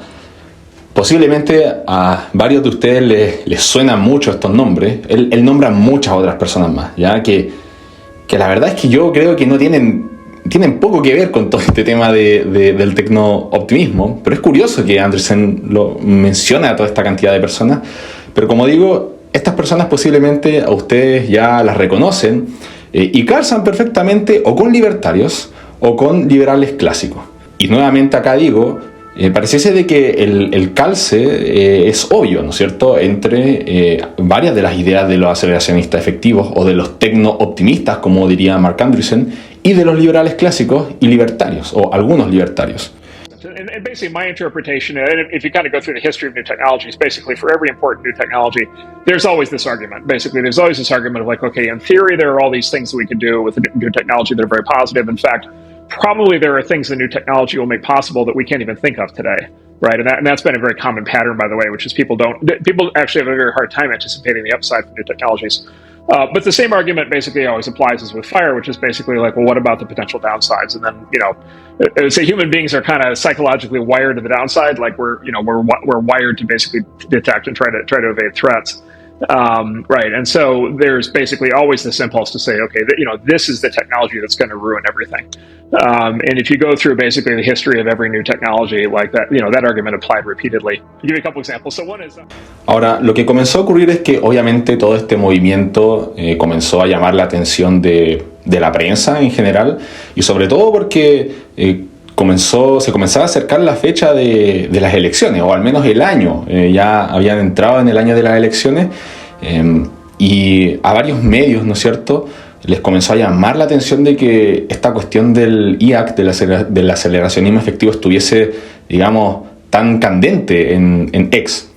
posiblemente a varios de ustedes les suenan mucho estos nombres. Él nombra muchas otras personas más, ya que la verdad es que yo creo que no tienen poco que ver con todo este tema del tecno-optimismo, pero es curioso que Andreessen lo mencione a toda esta cantidad de personas. Pero como digo, estas personas posiblemente a ustedes ya las reconocen y calzan perfectamente o con libertarios o con liberales clásicos. Y nuevamente acá digo, pareciese de que el calce es obvio, ¿no es cierto?, entre varias de las ideas de los aceleracionistas efectivos o de los tecno-optimistas, como diría Mark Andreessen, y de los liberales clásicos y libertarios, o algunos libertarios. And basically my interpretation, and if you kind of go through the history of new technologies, basically for every important new technology, there's always this argument. Basically, there's always this argument of like, okay, in theory, there are all these things that we can do with new technology that are very positive. In fact, probably there are things that new technology will make possible that we can't even think of today, right? And that's been a very common pattern, by the way, which is people actually have a very hard time anticipating the upside for new technologies. But the same argument basically always applies as with fire, which is basically like, well, what about the potential downsides? And then, I would say human beings are kind of psychologically wired to the downside, like we're wired to basically detect and try to evade threats. Right, and so there's basically always this impulse to say, okay, this is the technology that's going to ruin everything. And if you go through basically the history of every new technology like that, that argument applied repeatedly. I'll give you a couple examples. So one is. Ahora, lo que comenzó a ocurrir es que obviamente todo este movimiento comenzó a llamar la atención de de la prensa en general, y sobre todo porque se comenzaba a acercar la fecha de las elecciones, o al menos el año. Ya habían entrado en el año de las elecciones, y a varios medios, ¿no es cierto?, les comenzó a llamar la atención de que esta cuestión del IAC, del aceleracionismo efectivo, estuviese, digamos, tan candente en X.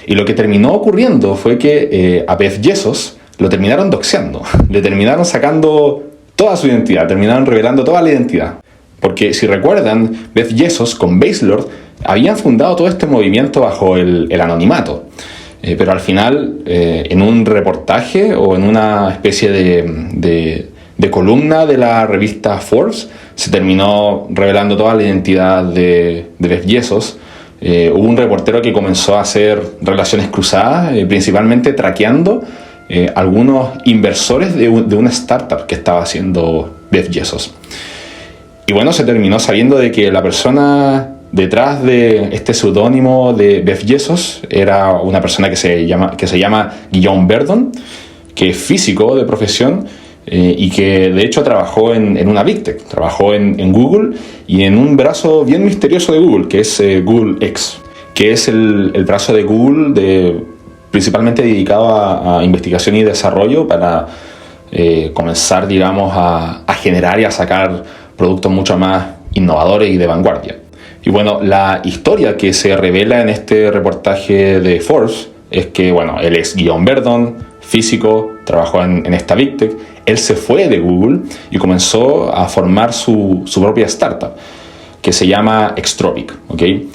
Y lo que terminó ocurriendo fue que a Jeff Bezos lo terminaron doxeando, le terminaron sacando toda su identidad, terminaron revelando toda la identidad. Porque si recuerdan, Jeff Bezos con Baselord habían fundado todo este movimiento bajo el anonimato. Pero al final, en un reportaje o en una especie de columna de la revista Forbes, se terminó revelando toda la identidad de Jeff Bezos. Hubo un reportero que comenzó a hacer relaciones cruzadas, principalmente traqueando algunos inversores de una startup que estaba haciendo Jeff Bezos. Y bueno, se terminó sabiendo de que la persona detrás de este seudónimo de Jeff Bezos era una persona que se llama Guillaume Verdon, que es físico de profesión, y que de hecho trabajó en una Big Tech, trabajó en Google y en un brazo bien misterioso de Google, que es Google X, que es el brazo de Google principalmente dedicado a investigación y desarrollo para comenzar, digamos, a generar y a sacar productos mucho más innovadores y de vanguardia. Y bueno, la historia que se revela en este reportaje de Forbes es que, bueno, él es Guillaume Verdon, físico, trabajó en esta Big Tech. Él se fue de Google y comenzó a formar su propia startup, que se llama Extropic, ¿okay?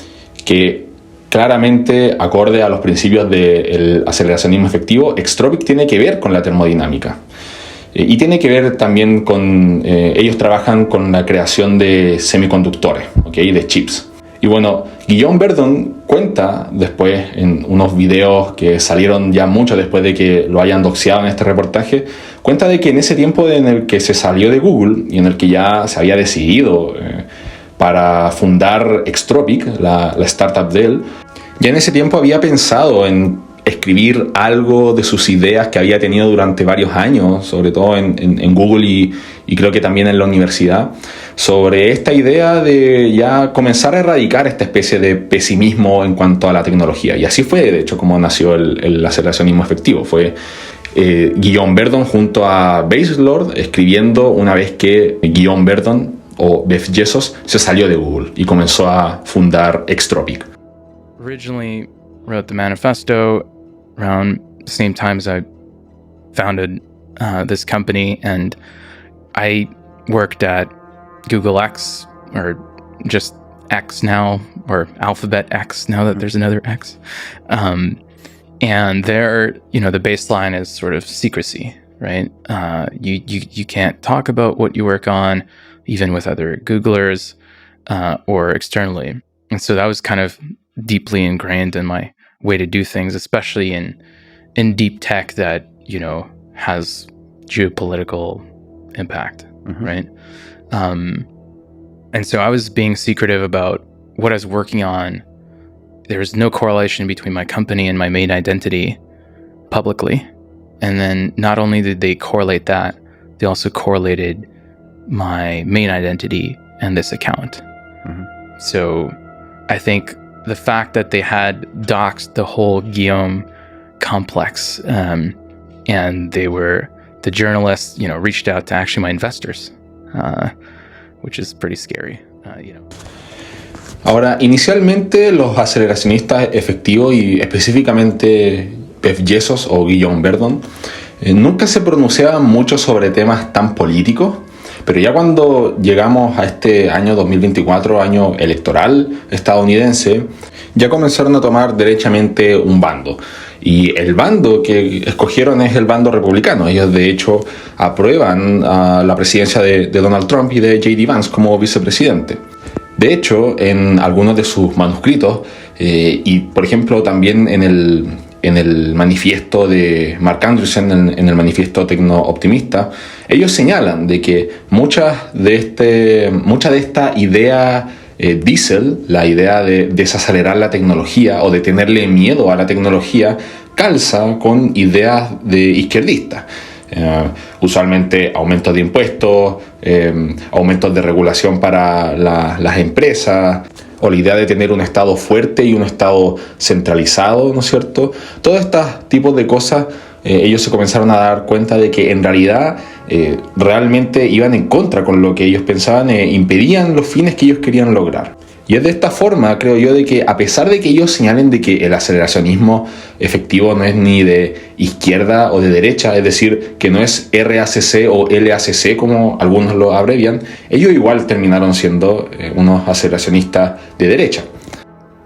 Que claramente, acorde a los principios del aceleracionismo efectivo, Extropic tiene que ver con la termodinámica. Y tiene que ver también con... ellos trabajan con la creación de semiconductores, ¿okay? De chips. Y bueno, Guillaume Verdon cuenta después, en unos videos que salieron ya mucho después de que lo hayan doxeado en este reportaje, cuenta de que en ese tiempo en el que se salió de Google y en el que ya se había decidido para fundar Extropic, la startup de él, ya en ese tiempo había pensado en escribir algo de sus ideas que había tenido durante varios años, sobre todo en Google y creo que también en la universidad, sobre esta idea de ya comenzar a erradicar esta especie de pesimismo en cuanto a la tecnología. Y así fue, de hecho, como nació el aceleracionismo efectivo. Fue Guillaume Verdon junto a Baselord escribiendo una vez que Guillaume Verdon o Jeff Bezos se salió de Google y comenzó a fundar Extropic. Originally wrote the manifesto around the same time as I founded this company, and I worked at Google X, or just X now, or Alphabet X now that there's another X. And there, the baseline is sort of secrecy, right? You can't talk about what you work on, even with other Googlers or externally. And so that was kind of deeply ingrained in my way to do things, especially in deep tech that, has geopolitical impact, right? And so I was being secretive about what I was working on. There was no correlation between my company and my main identity publicly. And then not only did they correlate that, they also correlated my main identity and this account. So I think the fact that they had doxed the whole Guillaume complex, and the journalists, reached out to actually my investors, which is pretty scary, Ahora, inicialmente los aceleracionistas efectivos y específicamente Jeff Bezos o Guillaume Verdon nunca se pronunciaban mucho sobre temas tan políticos, pero ya cuando llegamos a este año 2024, año electoral estadounidense, ya comenzaron a tomar derechamente un bando. Y el bando que escogieron es el bando republicano. Ellos, de hecho, aprueban la presidencia de Donald Trump y de J.D. Vance como vicepresidente. De hecho, en algunos de sus manuscritos, y por ejemplo también en el manifiesto de Mark Andreessen, en el manifiesto tecno-optimista, ellos señalan de que mucha de esta idea diesel, la idea de desacelerar la tecnología o de tenerle miedo a la tecnología, calza con ideas de izquierdistas. usualmente aumentos de impuestos, aumentos de regulación para las empresas, o la idea de tener un Estado fuerte y un Estado centralizado, ¿no es cierto? Todos estos tipos de cosas, ellos se comenzaron a dar cuenta de que en realidad realmente iban en contra con lo que ellos pensaban, impedían los fines que ellos querían lograr. Y es de esta forma, creo yo, de que a pesar de que ellos señalen de que el aceleracionismo efectivo no es ni de izquierda o de derecha, es decir, que no es RACC o LACC como algunos lo abrevian, ellos igual terminaron siendo unos aceleracionistas de derecha.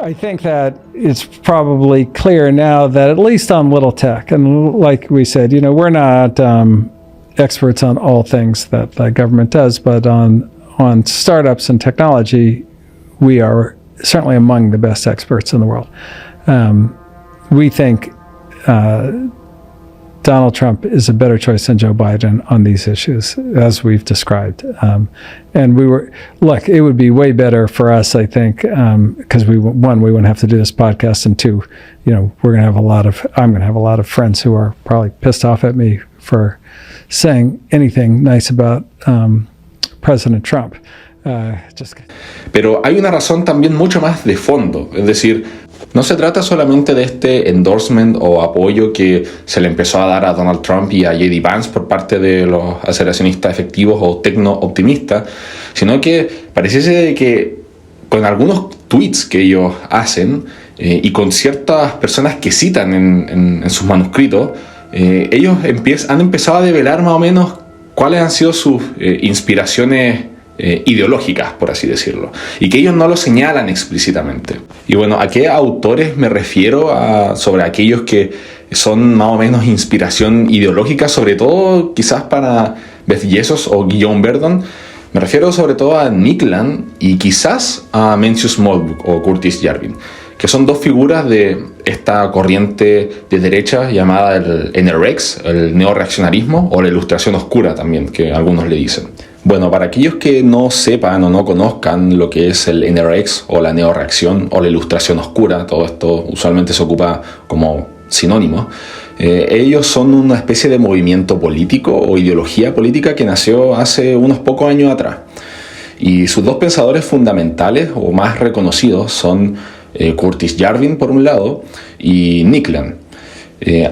I think that it's probably clear now that at least on little tech, and like we said, we're not experts on all things that the government does, but on startups and technology, we are certainly among the best experts in the world. We think Donald Trump is a better choice than Joe Biden on these issues, as we've described. And it would be way better for us, I think, because one, we wouldn't have to do this podcast, and two, I'm going to have a lot of friends who are probably pissed off at me for saying anything nice about President Trump. Pero hay una razón también mucho más de fondo, es decir, no se trata solamente de este endorsement o apoyo que se le empezó a dar a Donald Trump y a J.D. Vance por parte de los aceleracionistas efectivos o tecno-optimistas, sino que pareciese que con algunos tweets que ellos hacen y con ciertas personas que citan en sus manuscritos, ellos han empezado a develar más o menos cuáles han sido sus inspiraciones ideológicas, por así decirlo, y que ellos no lo señalan explícitamente. Y bueno, ¿a qué autores me refiero? Sobre aquellos que son más o menos inspiración ideológica, sobre todo quizás para Beth Yesos o Guillaume Verdon. Me refiero sobre todo a Nick Land y quizás a Mencius Moldbug o Curtis Yarvin, que son dos figuras de esta corriente de derecha llamada el NRX, el neoreaccionarismo, o la ilustración oscura también, que algunos le dicen. Bueno, para aquellos que no sepan o no conozcan lo que es el NRX o la neoreacción o la ilustración oscura, todo esto usualmente se ocupa como sinónimo, ellos son una especie de movimiento político o ideología política que nació hace unos pocos años atrás. Y sus dos pensadores fundamentales o más reconocidos son Curtis Yarvin por un lado y Nick Land.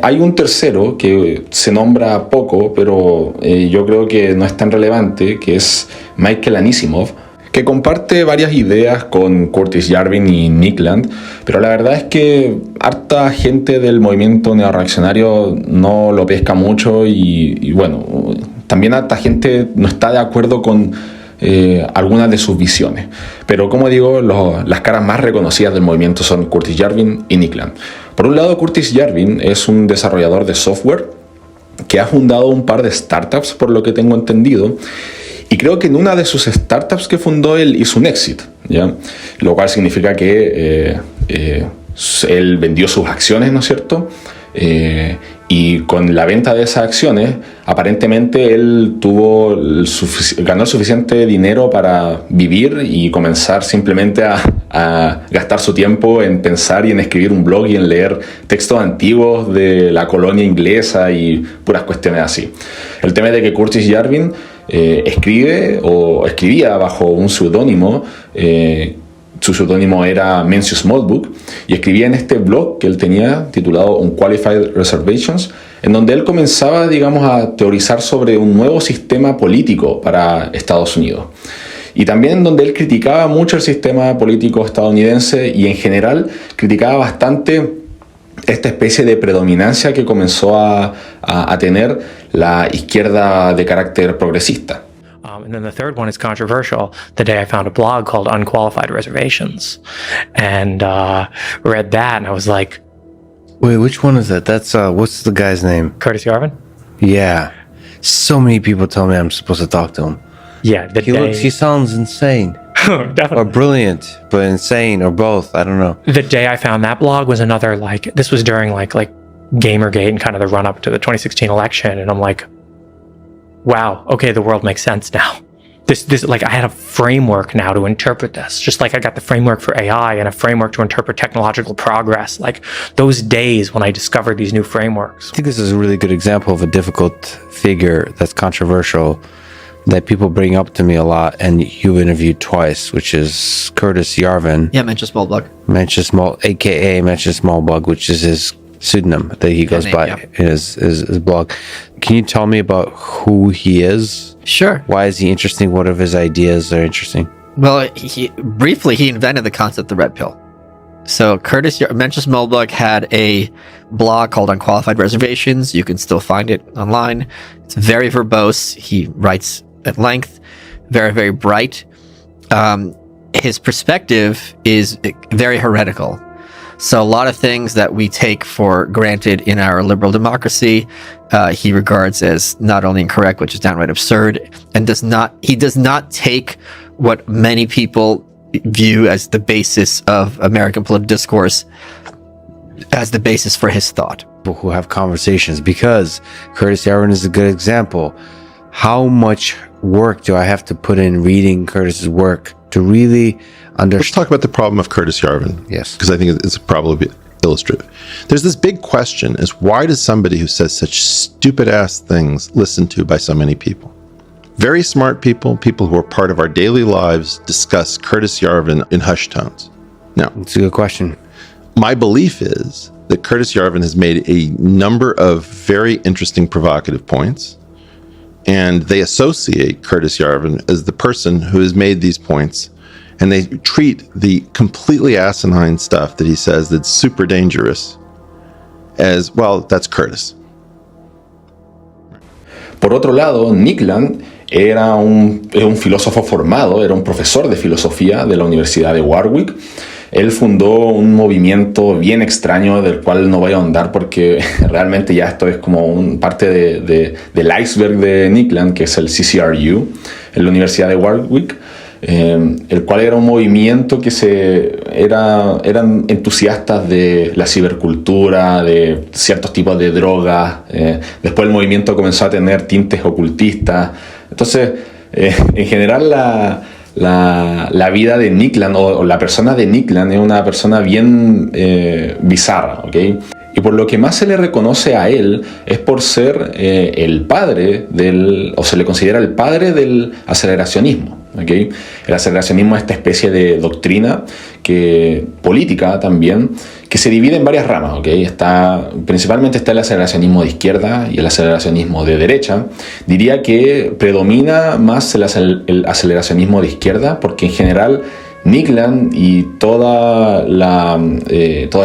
Hay un tercero que se nombra poco, pero yo creo que no es tan relevante, que es Michael Anisimov, que comparte varias ideas con Curtis Yarvin y Nick Land, pero la verdad es que harta gente del movimiento neoreaccionario no lo pesca mucho y bueno, también harta gente no está de acuerdo con algunas de sus visiones. Pero como digo, las caras más reconocidas del movimiento son Curtis Yarvin y Nick Land. Por un lado, Curtis Yarvin es un desarrollador de software que ha fundado un par de startups, por lo que tengo entendido, y creo que en una de sus startups que fundó él hizo un exit, ¿ya? Lo cual significa que él vendió sus acciones, ¿no es cierto? Y con la venta de esas acciones, aparentemente él ganó el suficiente dinero para vivir y comenzar simplemente a gastar su tiempo en pensar y en escribir un blog y en leer textos antiguos de la colonia inglesa y puras cuestiones así. El tema es de que Curtis Yarvin escribía bajo un seudónimo. Su seudónimo era Mencius Moldbug, y escribía en este blog que él tenía titulado Unqualified Reservations, en donde él comenzaba, digamos, a teorizar sobre un nuevo sistema político para Estados Unidos. Y también donde él criticaba mucho el sistema político estadounidense y en general criticaba bastante esta especie de predominancia que comenzó a tener la izquierda de carácter progresista. And then the third one is controversial. Today I found a blog called Unqualified Reservations and read that and I was like, wait, which one is that? That's, what's the guy's name? Curtis Yarvin? Yeah. So many people tell me I'm supposed to talk to him. Yeah. He sounds insane. Definitely. Or brilliant, but insane, or both. I don't know. The day I found that blog was another, this was during like Gamergate and kind of the run up to the 2016 election. And I'm like, wow, okay, the world makes sense now. like I had a framework now to interpret this, just like I got the framework for AI and a framework to interpret technological progress. Like those days when I discovered these new frameworks. I think this is a really good example of a difficult figure that's controversial that people bring up to me a lot, and you interviewed twice, which is Curtis Yarvin. Yeah, Mencius Moldbug. AKA Mencius Moldbug, which is his pseudonym that he goes by in his blog. Can you tell me about who he is? Sure. Why is he interesting? What of his ideas are interesting? Well, he invented the concept of the red pill. So Mencius Moldbug had a blog called Unqualified Reservations. You can still find it online. It's very verbose. He writes at length, very, very bright. His perspective is very heretical. So a lot of things that we take for granted in our liberal democracy, he regards as not only incorrect, which is downright absurd, and he does not take what many people view as the basis of American political discourse as the basis for his thought. People who have conversations, because Curtis Yarvin is a good example. How much work do I have to put in reading Curtis's work to really understand? Let's talk about the problem of Curtis Yarvin. Yes. Because I think it's probably illustrative. There's this big question is, why does somebody who says such stupid ass things listen to by so many people? Very smart people, people who are part of our daily lives, discuss Curtis Yarvin in hushed tones. Now, it's a good question. My belief is that Curtis Yarvin has made a number of very interesting, provocative points, and they associate Curtis Yarvin as the person who has made these points, and they treat the completely asinine stuff that he says that's super dangerous as, well, that's Curtis. Por otro lado, Nikland era un filósofo formado, era un profesor de filosofía de la Universidad de Warwick. Él fundó un movimiento bien extraño del cual no voy a ahondar porque realmente ya esto es como parte del iceberg de Nikland, que es el CCRU, en la Universidad de Warwick, el cual era un movimiento que eran entusiastas de la cibercultura, de ciertos tipos de drogas. Después el movimiento comenzó a tener tintes ocultistas. Entonces, en general la vida de Nikland o la persona de Nikland es una persona bien bizarra, ¿ok? Y por lo que más se le reconoce a él es por ser el padre o se le considera el padre del aceleracionismo. ¿Okay? El aceleracionismo es esta especie de doctrina política también, que se divide en varias ramas. ¿Okay? Principalmente está el aceleracionismo de izquierda y el aceleracionismo de derecha. Diría que predomina más el aceleracionismo de izquierda porque en general Nikland y toda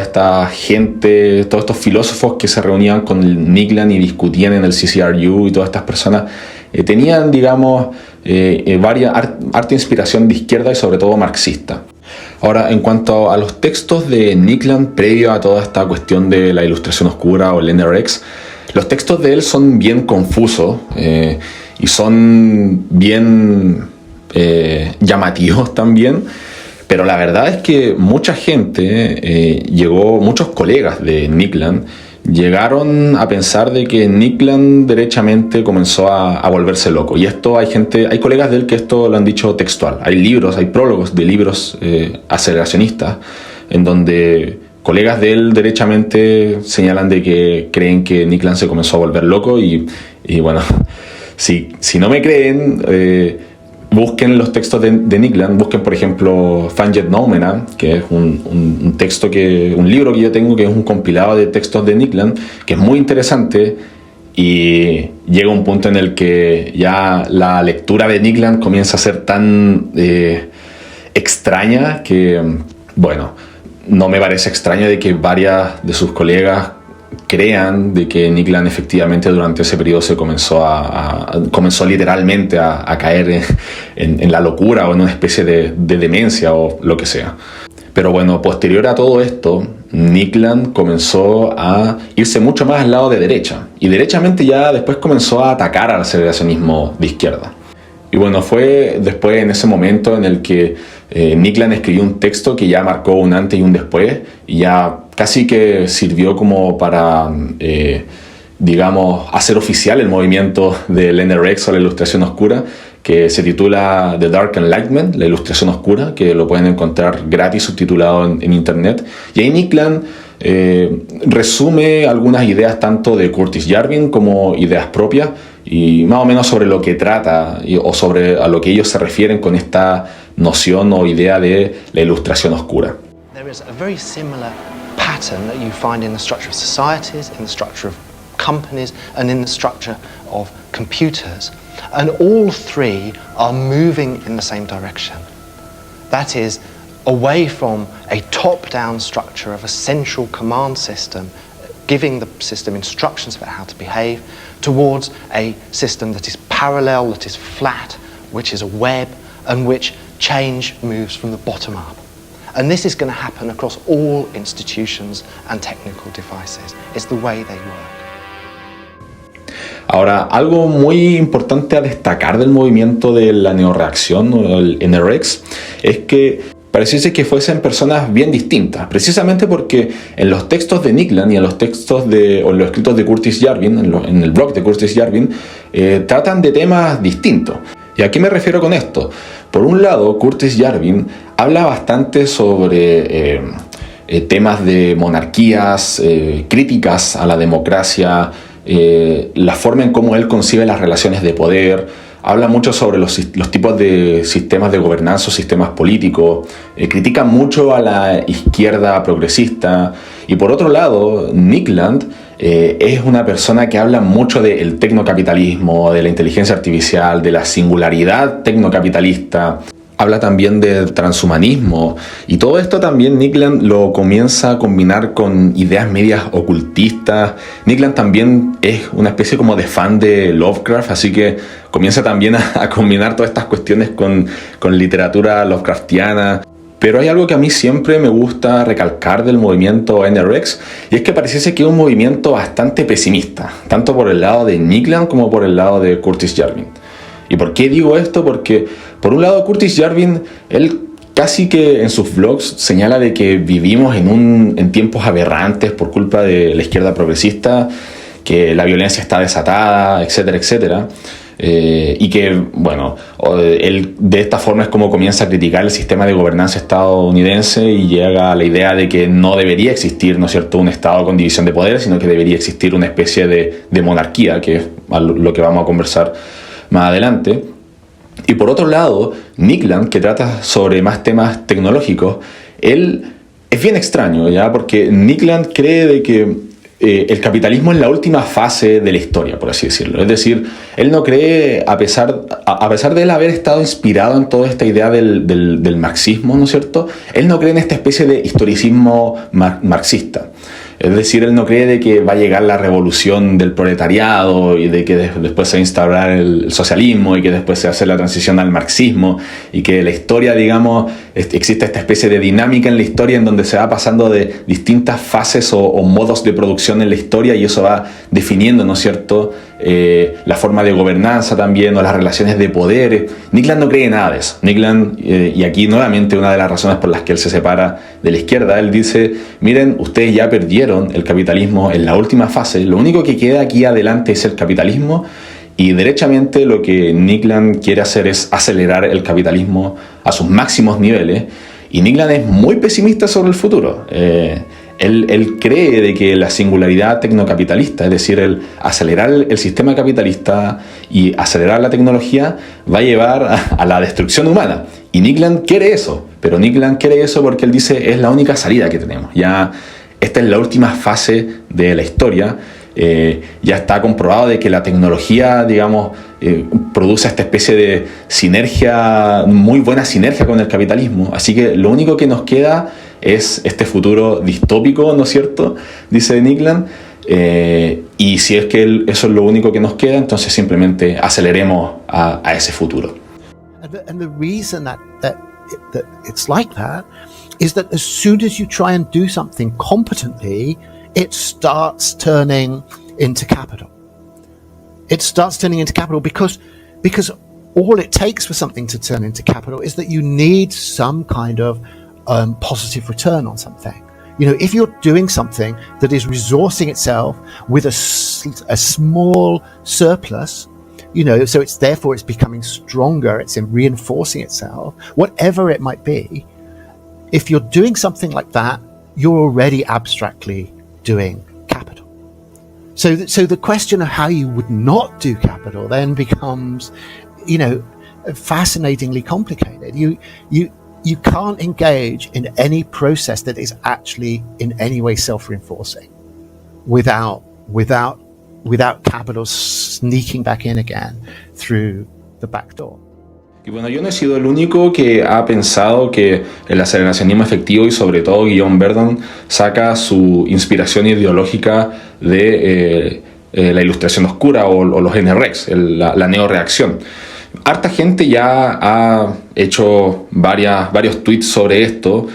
esta gente, todos estos filósofos que se reunían con Nikland y discutían en el CCRU y todas estas personas tenían, digamos, harta inspiración de izquierda y sobre todo marxista. Ahora, en cuanto a los textos de Nikland previo a toda esta cuestión de la ilustración oscura o el NRX, los textos de él son bien confusos y son bien llamativos también. Pero la verdad es que mucha gente muchos colegas de Nikland llegaron a pensar de que Nikland derechamente comenzó a volverse loco. Y esto hay colegas de él que esto lo han dicho textual. Hay prólogos de libros aceleracionistas en donde colegas de él derechamente señalan de que creen que Nikland se comenzó a volver loco y bueno, si no me creen, busquen los textos de Nikland, busquen por ejemplo Fanget Noumena, que es un libro que yo tengo que es un compilado de textos de Nikland, que es muy interesante y llega un punto en el que ya la lectura de Nikland comienza a ser tan extraña que, bueno, no me parece extraño de que varias de sus colegas crean de que Nikland efectivamente durante ese periodo se comenzó literalmente a caer en la locura o en una especie de demencia o lo que sea. Pero bueno, posterior a todo esto, Nikland comenzó a irse mucho más al lado de derecha y derechamente ya después comenzó a atacar al aceleracionismo de izquierda. Y bueno, fue después en ese momento en el que Nikland escribió un texto que ya marcó un antes y un después y ya casi que sirvió como para, digamos, hacer oficial el movimiento del NRX o la ilustración oscura, que se titula The Dark Enlightenment, la ilustración oscura, que lo pueden encontrar gratis subtitulado en internet. Y ahí Nick Land resume algunas ideas tanto de Curtis Yarvin como ideas propias y más o menos sobre lo que trata o sobre a lo que ellos se refieren con esta noción o idea de la ilustración oscura. There is a very similar pattern that you find in the structure of societies, in the structure of companies, and in the structure of computers. And all three are moving in the same direction. That is, away from a top-down structure of a central command system, giving the system instructions about how to behave, towards a system that is parallel, that is flat, which is a web, and which change moves from the bottom up. And this is going to happen across all institutions and technical devices. It's the way they work. Ahora, algo muy importante a destacar del movimiento de la neoreacción o el NRX es que pareciese que fuesen personas bien distintas, precisamente porque en los textos de Nick Land y en los textos o en los escritos de Curtis Yarvin, en el blog de Curtis Yarvin, tratan de temas distintos. ¿Y a qué me refiero con esto? Por un lado, Curtis Yarvin habla bastante sobre temas de monarquías, críticas a la democracia, la forma en cómo él concibe las relaciones de poder. Habla mucho sobre los tipos de sistemas de gobernanza o sistemas políticos, critica mucho a la izquierda progresista. Y por otro lado, Nick Land es una persona que habla mucho del tecnocapitalismo, de la inteligencia artificial, de la singularidad tecnocapitalista. Habla también del transhumanismo, y todo esto también Nick Land lo comienza a combinar con ideas medias ocultistas. Nick Land también es una especie como de fan de Lovecraft, así que comienza también a combinar todas estas cuestiones con literatura Lovecraftiana. Pero hay algo que a mí siempre me gusta recalcar del movimiento NRX, y es que pareciese que es un movimiento bastante pesimista, tanto por el lado de Nick Land como por el lado de Curtis Yarvin. ¿Y por qué digo esto? Porque, por un lado, Curtis Yarvin, él casi que en sus vlogs señala de que vivimos en tiempos aberrantes por culpa de la izquierda progresista, que la violencia está desatada, etcétera, etcétera. Y que, bueno, él de esta forma es como comienza a criticar el sistema de gobernanza estadounidense y llega a la idea de que no debería existir, ¿no es cierto?, un estado con división de poderes, sino que debería existir una especie de monarquía, que es lo que vamos a conversar más adelante. Y por otro lado, Nick Land, que trata sobre más temas tecnológicos, él es bien extraño, ¿ya? Porque Nick Land cree de que el capitalismo es la última fase de la historia, por así decirlo. Es decir, él no cree, a pesar de él haber estado inspirado en toda esta idea del marxismo, ¿no es cierto?, él no cree en esta especie de historicismo marxista. Es decir, él no cree de que va a llegar la revolución del proletariado y de que después se va a instaurar el socialismo y que después se va a hacer la transición al marxismo y que la historia, digamos, existe esta especie de dinámica en la historia en donde se va pasando de distintas fases o modos de producción en la historia, y eso va definiendo, ¿no es cierto?, la forma de gobernanza también, o las relaciones de poder. Nick Land no cree en nada de eso. Nick Land, y aquí nuevamente una de las razones por las que él se separa de la izquierda, él dice: miren, ustedes ya perdieron el capitalismo en la última fase, lo único que queda aquí adelante es el capitalismo, y derechamente lo que Nick Land quiere hacer es acelerar el capitalismo a sus máximos niveles. Y Nick Land es muy pesimista sobre el futuro. Él cree de que la singularidad tecnocapitalista, es decir, el acelerar el sistema capitalista y acelerar la tecnología, va a llevar a la destrucción humana. Y Nick Land quiere eso, pero Nick Land quiere eso porque él dice es la única salida que tenemos. Ya esta es la última fase de la historia. Ya está comprobado de que la tecnología, digamos, produce esta especie de sinergia, muy buena sinergia con el capitalismo. Así que lo único que nos queda es este futuro distópico, ¿no es cierto?, dice Nick Land. Y si es que eso es lo único que nos queda, entonces simplemente aceleremos a ese futuro. And the reason that it's like that is that as soon as you try and do something competently, it starts turning into capital. It starts turning into capital because all it takes for something to turn into capital is that you need some kind of positive return on something. You know, if you're doing something that is resourcing itself with a small surplus, so it's becoming stronger, it's reinforcing itself, whatever it might be. If you're doing something like that, you're already abstractly doing capital. So the question of how you would not do capital then becomes, fascinatingly complicated. You can't engage in any process that is actually in any way self-reinforcing without capital sneaking back in again through the back door. Y bueno, yo no he sido el único que ha pensado que el aceleracionismo efectivo y sobre todo Guillaume Verdon saca su inspiración ideológica de la ilustración oscura o los NREX, la neoreacción. Harta gente ya ha hecho varios tweets sobre esto.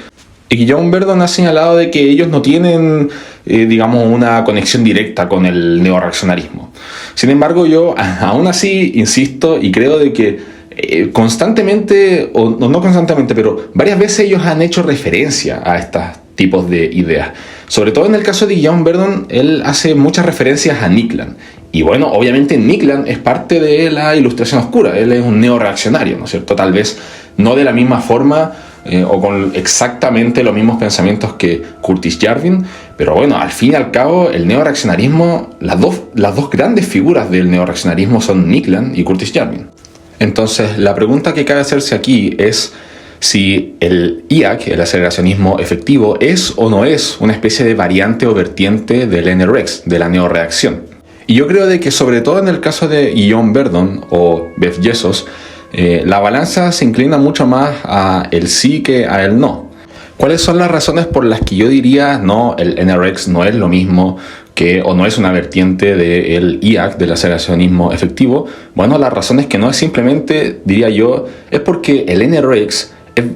Y Guillaume Verdon ha señalado de que ellos no tienen, una conexión directa con el neoreaccionarismo. Sin embargo, yo aún así insisto y creo de que constantemente, o no constantemente, pero varias veces ellos han hecho referencia a estos tipos de ideas. Sobre todo en el caso de Guillaume Verdon, él hace muchas referencias a Nikland. Y bueno, obviamente Nikland es parte de la ilustración oscura, él es un neoreaccionario, ¿no es cierto? Tal vez no de la misma forma o con exactamente los mismos pensamientos que Curtis Yarvin, pero bueno, al fin y al cabo el neoreaccionarismo, las dos grandes figuras del neoreaccionarismo son Nikland y Curtis Yarvin. Entonces, la pregunta que cabe hacerse aquí es si el IAC, el aceleracionismo efectivo, es o no es una especie de variante o vertiente del NREX, de la neoreacción. Y yo creo de que sobre todo en el caso de Guillaume Verdon o Jeff Bezos, la balanza se inclina mucho más a el sí que a el no. ¿Cuáles son las razones por las que yo diría no, el NREX no es lo mismo o no es una vertiente del IAC, del aceleracionismo efectivo? Bueno, la razón es que no es simplemente, diría yo, es porque el NREX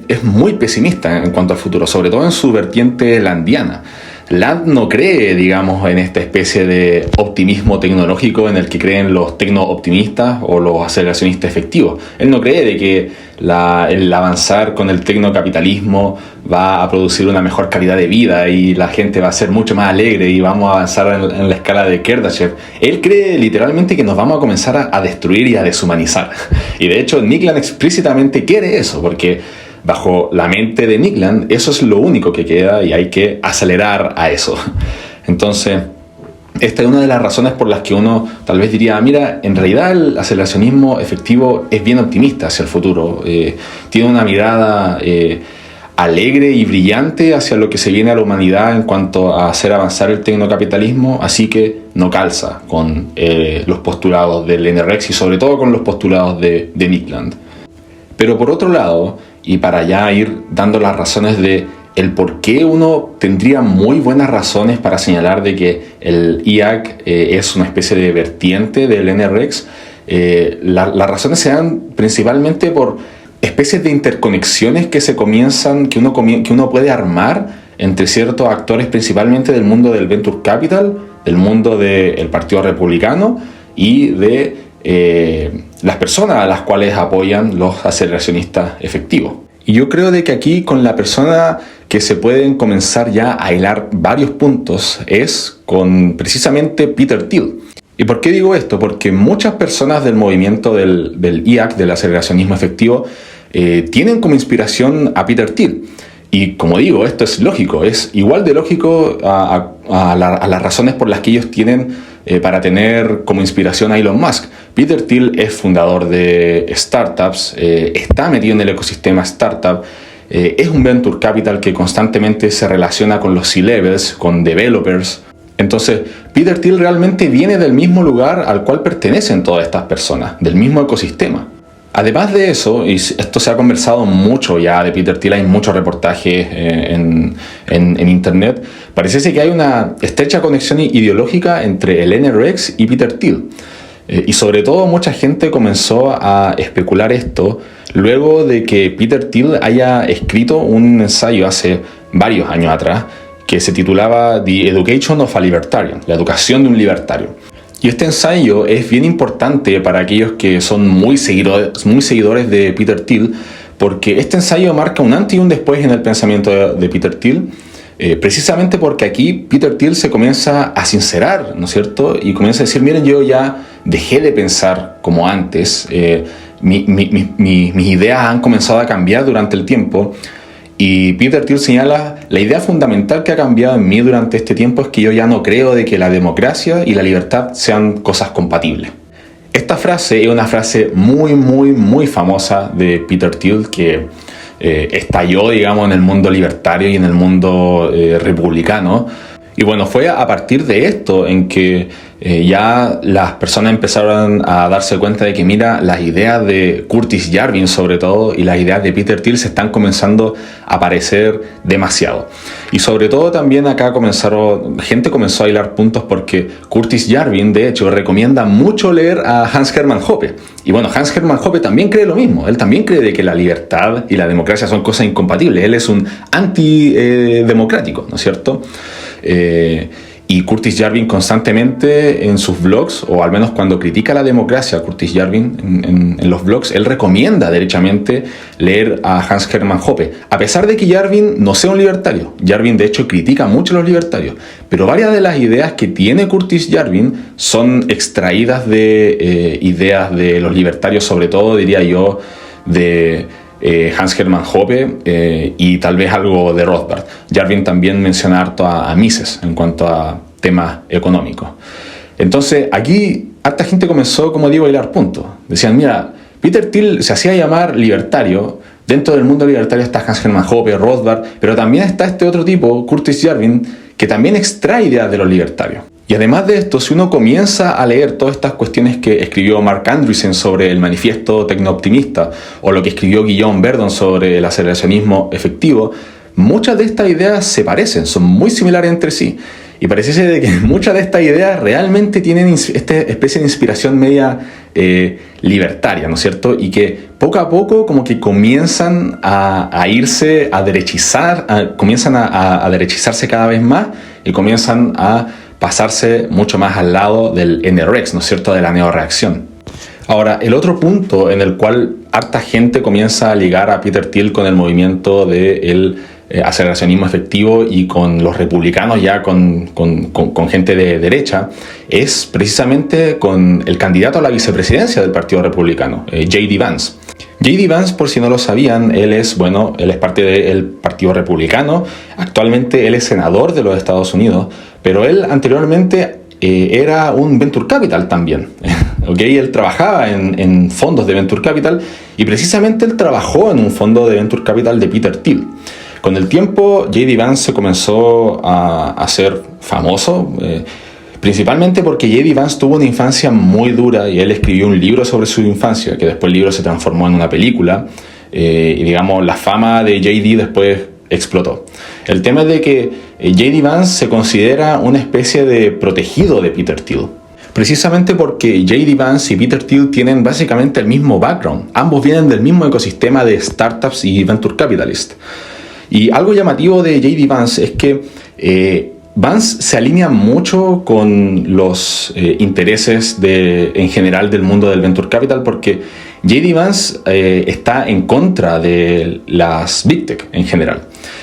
es muy pesimista en cuanto al futuro, sobre todo en su vertiente landiana. Land no cree, en esta especie de optimismo tecnológico en el que creen los tecno-optimistas o los aceleracionistas efectivos. Él no cree de que el avanzar con el tecnocapitalismo va a producir una mejor calidad de vida y la gente va a ser mucho más alegre y vamos a avanzar en la escala de Kardashev. Él cree literalmente que nos vamos a comenzar a destruir y a deshumanizar. Y de hecho Nikland explícitamente quiere eso, porque bajo la mente de Nikland eso es lo único que queda y hay que acelerar a eso. Entonces, esta es una de las razones por las que uno tal vez diría, mira, en realidad el aceleracionismo efectivo es bien optimista hacia el futuro, tiene una mirada alegre y brillante hacia lo que se viene a la humanidad en cuanto a hacer avanzar el tecnocapitalismo, así que no calza con los postulados del NREX y sobre todo con los postulados de Nikland. Pero por otro lado, y para ya ir dando las razones de el por qué uno tendría muy buenas razones para señalar de que el IAC es una especie de vertiente del NREX, las razones se dan principalmente por especies de interconexiones que uno puede armar entre ciertos actores, principalmente del mundo del Venture Capital, del mundo del Partido Republicano y de las personas a las cuales apoyan los aceleracionistas efectivos. Y yo creo de que aquí con la persona que se pueden comenzar ya a hilar varios puntos es con precisamente Peter Thiel. ¿Y por qué digo esto? Porque muchas personas del movimiento del IAC, del aceleracionismo efectivo, tienen como inspiración a Peter Thiel. Y como digo, esto es lógico, es igual de lógico a las razones por las que ellos tienen para tener como inspiración a Elon Musk. Peter Thiel es fundador de startups, está metido en el ecosistema startup, es un venture capital que constantemente se relaciona con los C-levels, con developers. Entonces, Peter Thiel realmente viene del mismo lugar al cual pertenecen todas estas personas, del mismo ecosistema. Además de eso, y esto se ha conversado mucho ya de Peter Thiel, hay muchos reportajes en internet, parece que hay una estrecha conexión ideológica entre el NREX y Peter Thiel. Y sobre todo mucha gente comenzó a especular esto luego de que Peter Thiel haya escrito un ensayo hace varios años atrás que se titulaba The Education of a Libertarian, la educación de un libertario. Y este ensayo es bien importante para aquellos que son muy seguidores de Peter Thiel, porque este ensayo marca un antes y un después en el pensamiento de Peter Thiel, precisamente porque aquí Peter Thiel se comienza a sincerar, ¿no es cierto? Y comienza a decir, miren, yo ya dejé de pensar como antes, mis ideas han comenzado a cambiar durante el tiempo. Y Peter Thiel señala, la idea fundamental que ha cambiado en mí durante este tiempo es que yo ya no creo de que la democracia y la libertad sean cosas compatibles. Esta frase es una frase muy famosa de Peter Thiel que estalló, digamos, en el mundo libertario y en el mundo republicano. Y bueno, fue a partir de esto en que ya las personas empezaron a darse cuenta de que, mira, las ideas de Curtis Yarvin sobre todo y las ideas de Peter Thiel se están comenzando a parecer demasiado. Y sobre todo también acá gente comenzó a hilar puntos porque Curtis Yarvin, de hecho, recomienda mucho leer a Hans Hermann Hoppe. Y bueno, Hans Hermann Hoppe también cree lo mismo. Él también cree de que la libertad y la democracia son cosas incompatibles. Él es un antidemocrático, ¿no es cierto? Y Curtis Yarvin constantemente en sus blogs, o al menos cuando critica la democracia, Curtis Yarvin en los blogs, él recomienda derechamente leer a Hans Hermann Hoppe, a pesar de que Yarvin no sea un libertario. Yarvin de hecho critica mucho a los libertarios, pero varias de las ideas que tiene Curtis Yarvin son extraídas de ideas de los libertarios, sobre todo diría yo de Hans Hermann Hoppe y tal vez algo de Rothbard. Yarvin también menciona harto a Mises en cuanto a temas económicos. Entonces aquí harta gente comenzó, como digo, a hilar puntos. Decían, mira, Peter Thiel se hacía llamar libertario. Dentro del mundo libertario está Hans Hermann Hoppe, Rothbard, pero también está este otro tipo, Curtis Yarvin, que también extrae ideas de los libertarios. Y además de esto, si uno comienza a leer todas estas cuestiones que escribió Mark Andreessen sobre el manifiesto tecnooptimista o lo que escribió Guillaume Verdon sobre el aceleracionismo efectivo, muchas de estas ideas se parecen, son muy similares entre sí. Y parece de que muchas de estas ideas realmente tienen esta especie de inspiración media libertaria, ¿no es cierto? Y que poco a poco como que comienzan a irse, a derechizar, comienzan a derechizarse cada vez más y comienzan a pasarse mucho más al lado del NRX, ¿no es cierto?, de la neoreacción. Ahora, el otro punto en el cual harta gente comienza a ligar a Peter Thiel con el movimiento del aceleracionismo efectivo y con los republicanos, ya con gente de derecha, es precisamente con el candidato a la vicepresidencia del Partido Republicano, J.D. Vance. J.D. Vance, por si no lo sabían, él es parte del Partido Republicano. Actualmente él es senador de los Estados Unidos, pero él anteriormente era un Venture Capital también. ¿Okay? Él trabajaba en fondos de Venture Capital y precisamente él trabajó en un fondo de Venture Capital de Peter Thiel. Con el tiempo, J.D. Vance se comenzó a ser famoso, principalmente porque J.D. Vance tuvo una infancia muy dura y él escribió un libro sobre su infancia, que después el libro se transformó en una película y digamos la fama de J.D. después explotó. El tema es de que J.D. Vance se considera una especie de protegido de Peter Thiel, precisamente porque J.D. Vance y Peter Thiel tienen básicamente el mismo background. Ambos vienen del mismo ecosistema de startups y venture capitalists. Y algo llamativo de J.D. Vance es que Vance se alinea mucho con los intereses en general del mundo del Venture Capital, porque J.D. Vance está en contra de las Big Tech en general.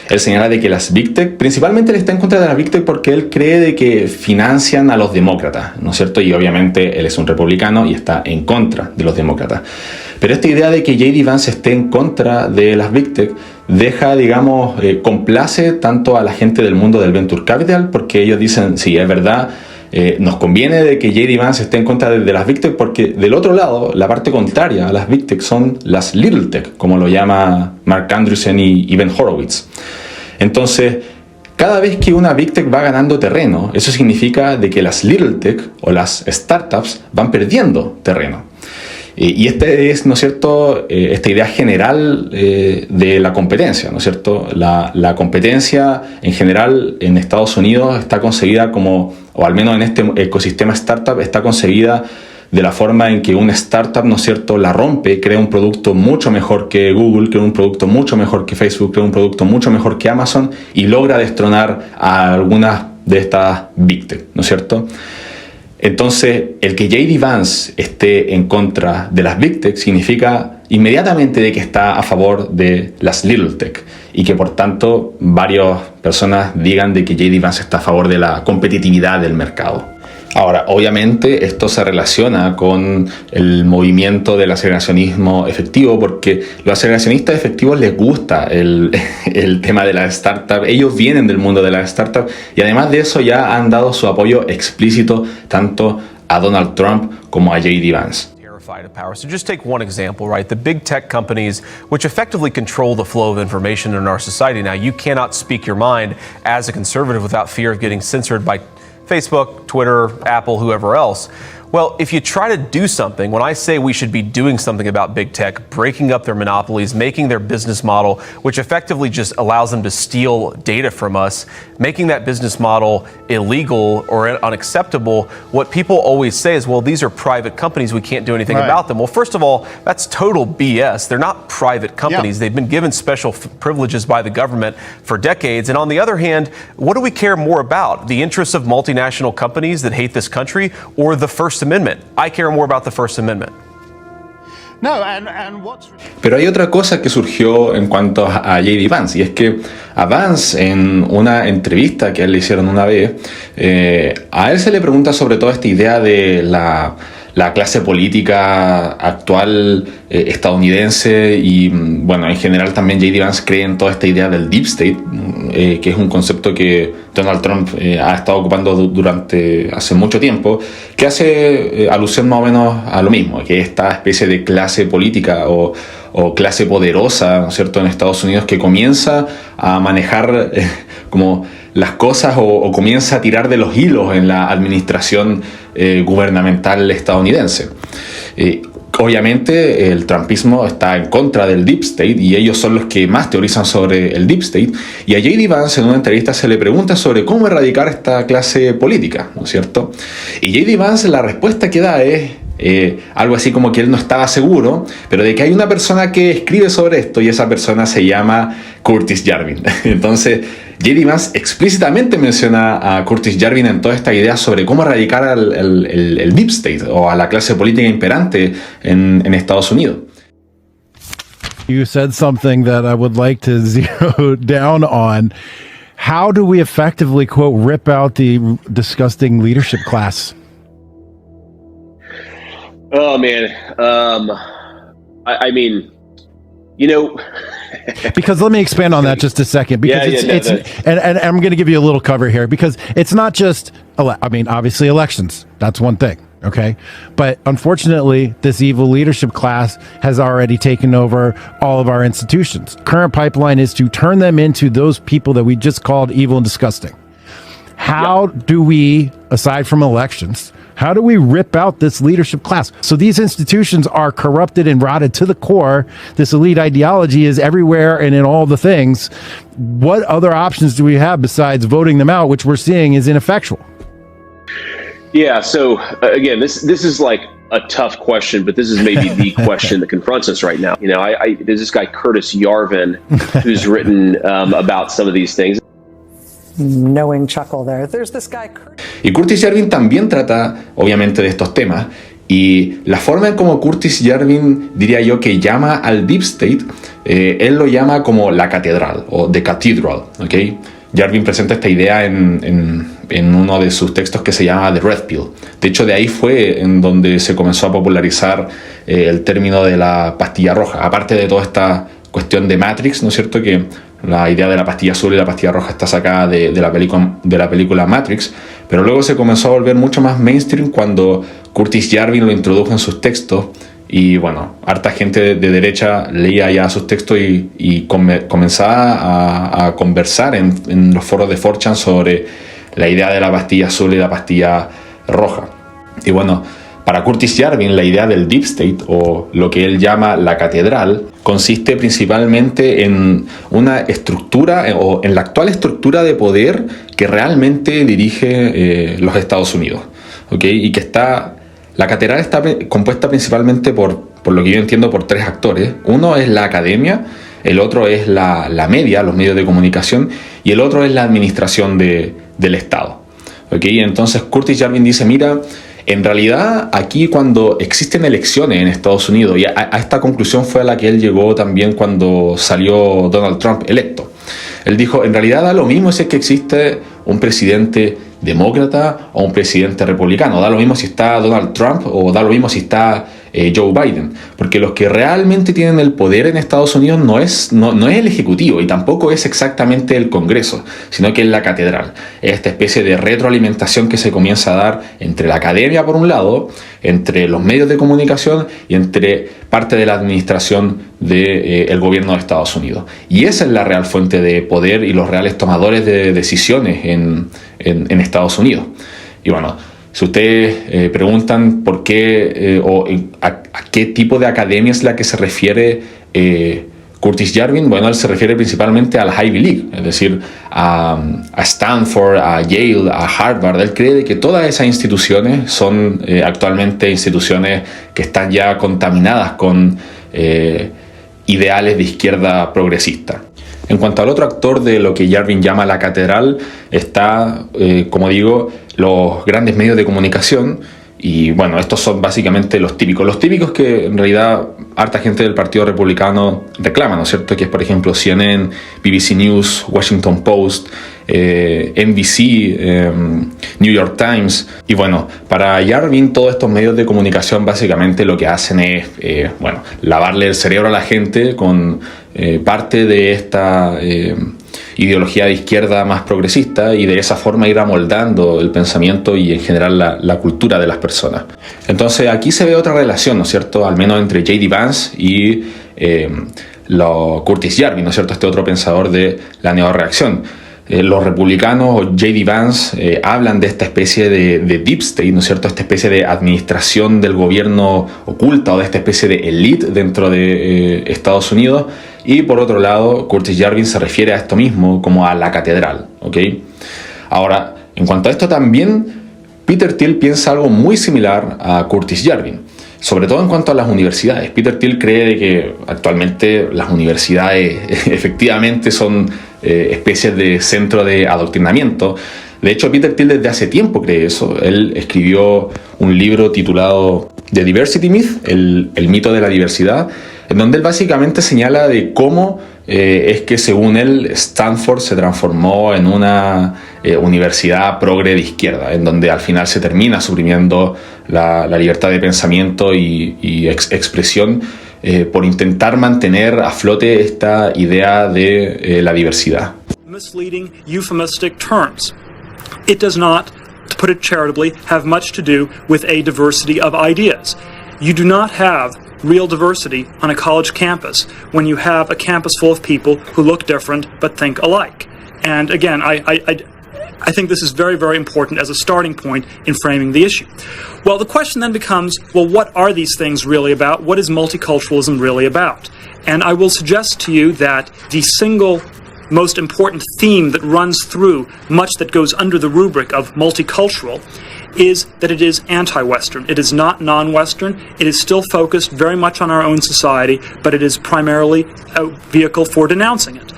Él señala de que las Big Tech, principalmente él está en contra de las Big Tech porque él cree de que financian a los demócratas, ¿no es cierto? Y obviamente él es un republicano y está en contra de los demócratas. Pero esta idea de que J.D. Vance esté en contra de las Big Tech deja, digamos, complace tanto a la gente del mundo del Venture Capital, porque ellos dicen, sí, es verdad, nos conviene de que J.D. Vance esté en contra de las Big Tech, porque del otro lado, la parte contraria a las Big Tech son las Little Tech, como lo llama Mark Andreessen y Ben Horowitz. Entonces, cada vez que una Big Tech va ganando terreno, eso significa de que las Little Tech o las startups van perdiendo terreno. Y este es, ¿no es cierto?, esta idea general de la competencia, ¿no es cierto? La competencia en general en Estados Unidos está concebida como, o al menos en este ecosistema startup, está concebida de la forma en que una startup, ¿no es cierto?, la rompe, crea un producto mucho mejor que Google, crea un producto mucho mejor que Facebook, crea un producto mucho mejor que Amazon y logra destronar a algunas de estas Big Tech, ¿no es cierto? Entonces, el que J.D. Vance esté en contra de las Big Tech significa inmediatamente de que está a favor de las Little Tech y que por tanto varias personas digan de que J.D. Vance está a favor de la competitividad del mercado. Ahora, obviamente esto se relaciona con el movimiento del aceleracionismo efectivo, porque los aceleracionistas efectivos les gusta el tema de las startups. Ellos vienen del mundo de las startups y además de eso ya han dado su apoyo explícito tanto a Donald Trump como a J.D. Vance. Of power. So just take one example, right? The big tech companies, which effectively control the flow of information in our society. Now, you cannot speak your mind as a conservative without fear of getting censored by Facebook, Twitter, Apple, whoever else. Well, if you try to do something, when I say we should be doing something about big tech, breaking up their monopolies, making their business model, which effectively just allows them to steal data from us, making that business model illegal or unacceptable, what people always say is, well, these are private companies, we can't do anything about them. Well, first of all, that's total BS. They're not private companies. They've been given special privileges by the government for decades. And on the other hand, what do we care more about? The interests of multinational companies that hate this country or the First Amendment? I care more about the First Amendment. Pero hay otra cosa que surgió en cuanto a J.D. Vance, y es que a Vance, en una entrevista que a él le hicieron una vez, a él se le pregunta sobre toda esta idea de la clase política actual estadounidense y, bueno, en general también J.D. Vance cree en toda esta idea del Deep State, que es un concepto que Donald Trump ha estado ocupando durante hace mucho tiempo, que hace alusión más o menos a lo mismo, que esta especie de clase política o clase poderosa, ¿no es cierto?, en Estados Unidos que comienza a manejar como las cosas o comienza a tirar de los hilos en la administración gubernamental estadounidense. Obviamente el trumpismo está en contra del Deep State y ellos son los que más teorizan sobre el Deep State, y a J.D. Vance en una entrevista se le pregunta sobre cómo erradicar esta clase política, ¿no es cierto? Y J.D. Vance la respuesta que da es algo así como que él no estaba seguro, pero de que hay una persona que escribe sobre esto y esa persona se llama Curtis Yarvin. Entonces J.D. Vance explícitamente menciona a Curtis Yarvin en toda esta idea sobre cómo erradicar el Deep State o a la clase política imperante en Estados Unidos. You said something that I would like to zero down on. How do we effectively, quote, rip out the disgusting leadership class? Oh, man. I mean, you know... Because let me expand on that just a second, because and I'm going to give you a little cover here, because it's not just, I mean, obviously elections, that's one thing, okay? But unfortunately, this evil leadership class has already taken over all of our institutions. Current pipeline is to turn them into those people that we just called evil and disgusting. How do we, aside from elections, how do we rip out this leadership class? So these institutions are corrupted and rotted to the core. This elite ideology is everywhere and in all the things. What other options do we have besides voting them out, which we're seeing is ineffectual? Yeah, so again, this is like a tough question, but this is maybe the question that confronts us right now. You know, there's this guy, Curtis Yarvin, who's written about some of these things. Knowing chuckle there. There's this guy. Y Curtis Yarvin también trata, obviamente, de estos temas. Y la forma en como Curtis Yarvin, diría yo, que llama al Deep State, él lo llama como la catedral, o The Cathedral, ¿ok? Yarvin presenta esta idea en uno de sus textos que se llama The Red Pill. De hecho, de ahí fue en donde se comenzó a popularizar el término de la pastilla roja. Aparte de toda esta cuestión de Matrix, ¿no es cierto?, que la idea de la pastilla azul y la pastilla roja está sacada de la película Matrix, pero luego se comenzó a volver mucho más mainstream cuando Curtis Yarvin lo introdujo en sus textos y, bueno, harta gente de derecha leía ya sus textos y comenzaba a conversar en los foros de 4chan sobre la idea de la pastilla azul y la pastilla roja. Y bueno, para Curtis Yarvin, la idea del Deep State, o lo que él llama la catedral, consiste principalmente en una estructura, o en la actual estructura de poder que realmente dirige los Estados Unidos, ¿okay? Y que la catedral está compuesta principalmente por lo que yo entiendo, por tres actores. Uno es la academia, el otro es la media, los medios de comunicación, y el otro es la administración del Estado, ¿okay? Entonces Curtis Yarvin dice, mira, en realidad, aquí cuando existen elecciones en Estados Unidos, y a esta conclusión fue a la que él llegó también cuando salió Donald Trump electo. Él dijo, en realidad da lo mismo si es que existe un presidente demócrata o un presidente republicano, da lo mismo si está Donald Trump o da lo mismo si está Joe Biden, porque los que realmente tienen el poder en Estados Unidos no es el Ejecutivo y tampoco es exactamente el Congreso, sino que es la catedral. Es esta especie de retroalimentación que se comienza a dar entre la academia por un lado, entre los medios de comunicación y entre parte de la administración del gobierno de Estados Unidos. Y esa es la real fuente de poder y los reales tomadores de decisiones en Estados Unidos. Y bueno, si ustedes preguntan por qué o a qué tipo de academia es la que se refiere Curtis Yarvin, bueno, él se refiere principalmente a la Ivy League, es decir, a Stanford, a Yale, a Harvard. Él cree que todas esas instituciones son actualmente instituciones que están ya contaminadas con ideales de izquierda progresista. En cuanto al otro actor de lo que Yarvin llama la catedral, está, como digo, los grandes medios de comunicación. Y bueno, estos son básicamente los típicos que en realidad harta gente del Partido Republicano reclama, ¿no es cierto? Que es, por ejemplo, CNN, BBC News, Washington Post, NBC, New York Times. Y bueno, para Yarvin todos estos medios de comunicación básicamente lo que hacen es, lavarle el cerebro a la gente con parte de esta ideología de izquierda más progresista y de esa forma ir amoldando el pensamiento y en general la cultura de las personas. Entonces aquí se ve otra relación, ¿no es cierto?, al menos entre J.D. Vance y Curtis Yarvin, ¿no es cierto?, este otro pensador de la neorreacción. Los republicanos o J.D. Vance hablan de esta especie de deep state, ¿no es cierto?, esta especie de administración del gobierno oculta o de esta especie de elite dentro de Estados Unidos. Y por otro lado, Curtis Yarvin se refiere a esto mismo como a la catedral, ¿ok? Ahora, en cuanto a esto también, Peter Thiel piensa algo muy similar a Curtis Yarvin, sobre todo en cuanto a las universidades. Peter Thiel cree que actualmente las universidades efectivamente son especies de centro de adoctrinamiento. De hecho, Peter Thiel desde hace tiempo cree eso. Él escribió un libro titulado The Diversity Myth, el mito de la diversidad, en donde él básicamente señala de cómo es que, según él, Stanford se transformó en una universidad progre de izquierda, en donde al final se termina suprimiendo la libertad de pensamiento y expresión por intentar mantener a flote esta idea de la diversidad. Misleading, euphemistic terms. It does not, to put it charitably, have much to do with a diversity of ideas. You do not have real diversity on a college campus when you have a campus full of people who look different but think alike. And again, I think this is very, very important as a starting point in framing the issue. Well, the question then becomes, well, what are these things really about? What is multiculturalism really about? And I will suggest to you that the single most important theme that runs through much that goes under the rubric of multicultural is that it is anti-Western. It is not non-Western. It is still focused very much on our own society, but it is primarily a vehicle for denouncing it.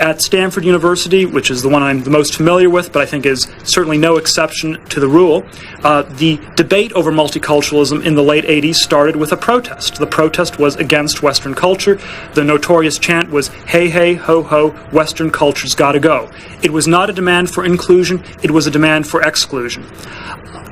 At Stanford University, which is the one I'm the most familiar with, but I think is certainly no exception to the rule, the debate over multiculturalism in the late 80s started with a protest. The protest was against Western culture. The notorious chant was, hey, hey, ho, ho, Western culture's gotta go. It was not a demand for inclusion, it was a demand for exclusion.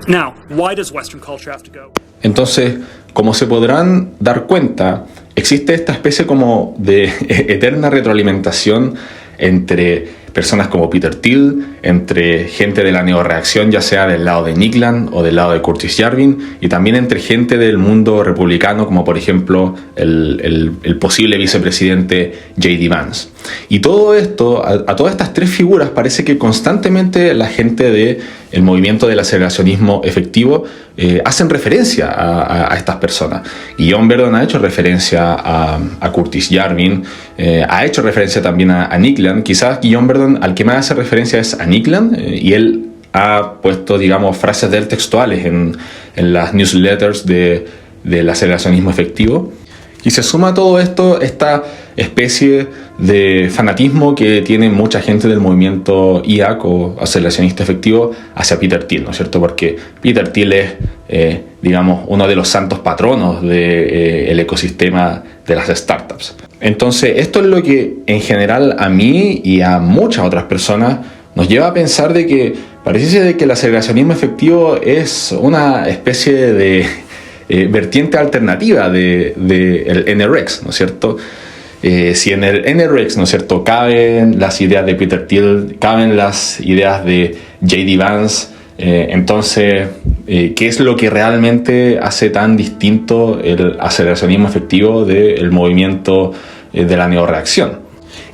Now, why does Western culture have to go? Entonces, como se podrán dar cuenta, existe esta especie como de eterna retroalimentación entre personas como Peter Thiel, entre gente de la neorreacción, ya sea del lado de Nick Land o del lado de Curtis Yarvin, y también entre gente del mundo republicano, como por ejemplo el posible vicepresidente J.D. Vance. Y todo esto, a todas estas tres figuras, parece que constantemente la gente del movimiento del aceleracionismo efectivo hacen referencia a estas personas. Guillaume Verdon ha hecho referencia a Curtis Yarvin, ha hecho referencia también a Nick Land. Quizás Guillaume Verdon al que más hace referencia es a Nick Land, y él ha puesto, digamos, frases de él textuales en las newsletters del aceleracionismo efectivo. Y se suma a todo esto esta especie de fanatismo que tiene mucha gente del movimiento IAC o aceleracionista efectivo hacia Peter Thiel, ¿no es cierto? Porque Peter Thiel es, digamos, uno de los santos patronos del ecosistema de las startups. Entonces, esto es lo que en general a mí y a muchas otras personas nos lleva a pensar de que parece de que el aceleracionismo efectivo es una especie de vertiente alternativa del NRX, ¿no es cierto? Si en el NRX, ¿no es cierto?, caben las ideas de Peter Thiel, caben las ideas de J.D. Vance, entonces, ¿qué es lo que realmente hace tan distinto el aceleracionismo efectivo del movimiento de la neoreacción?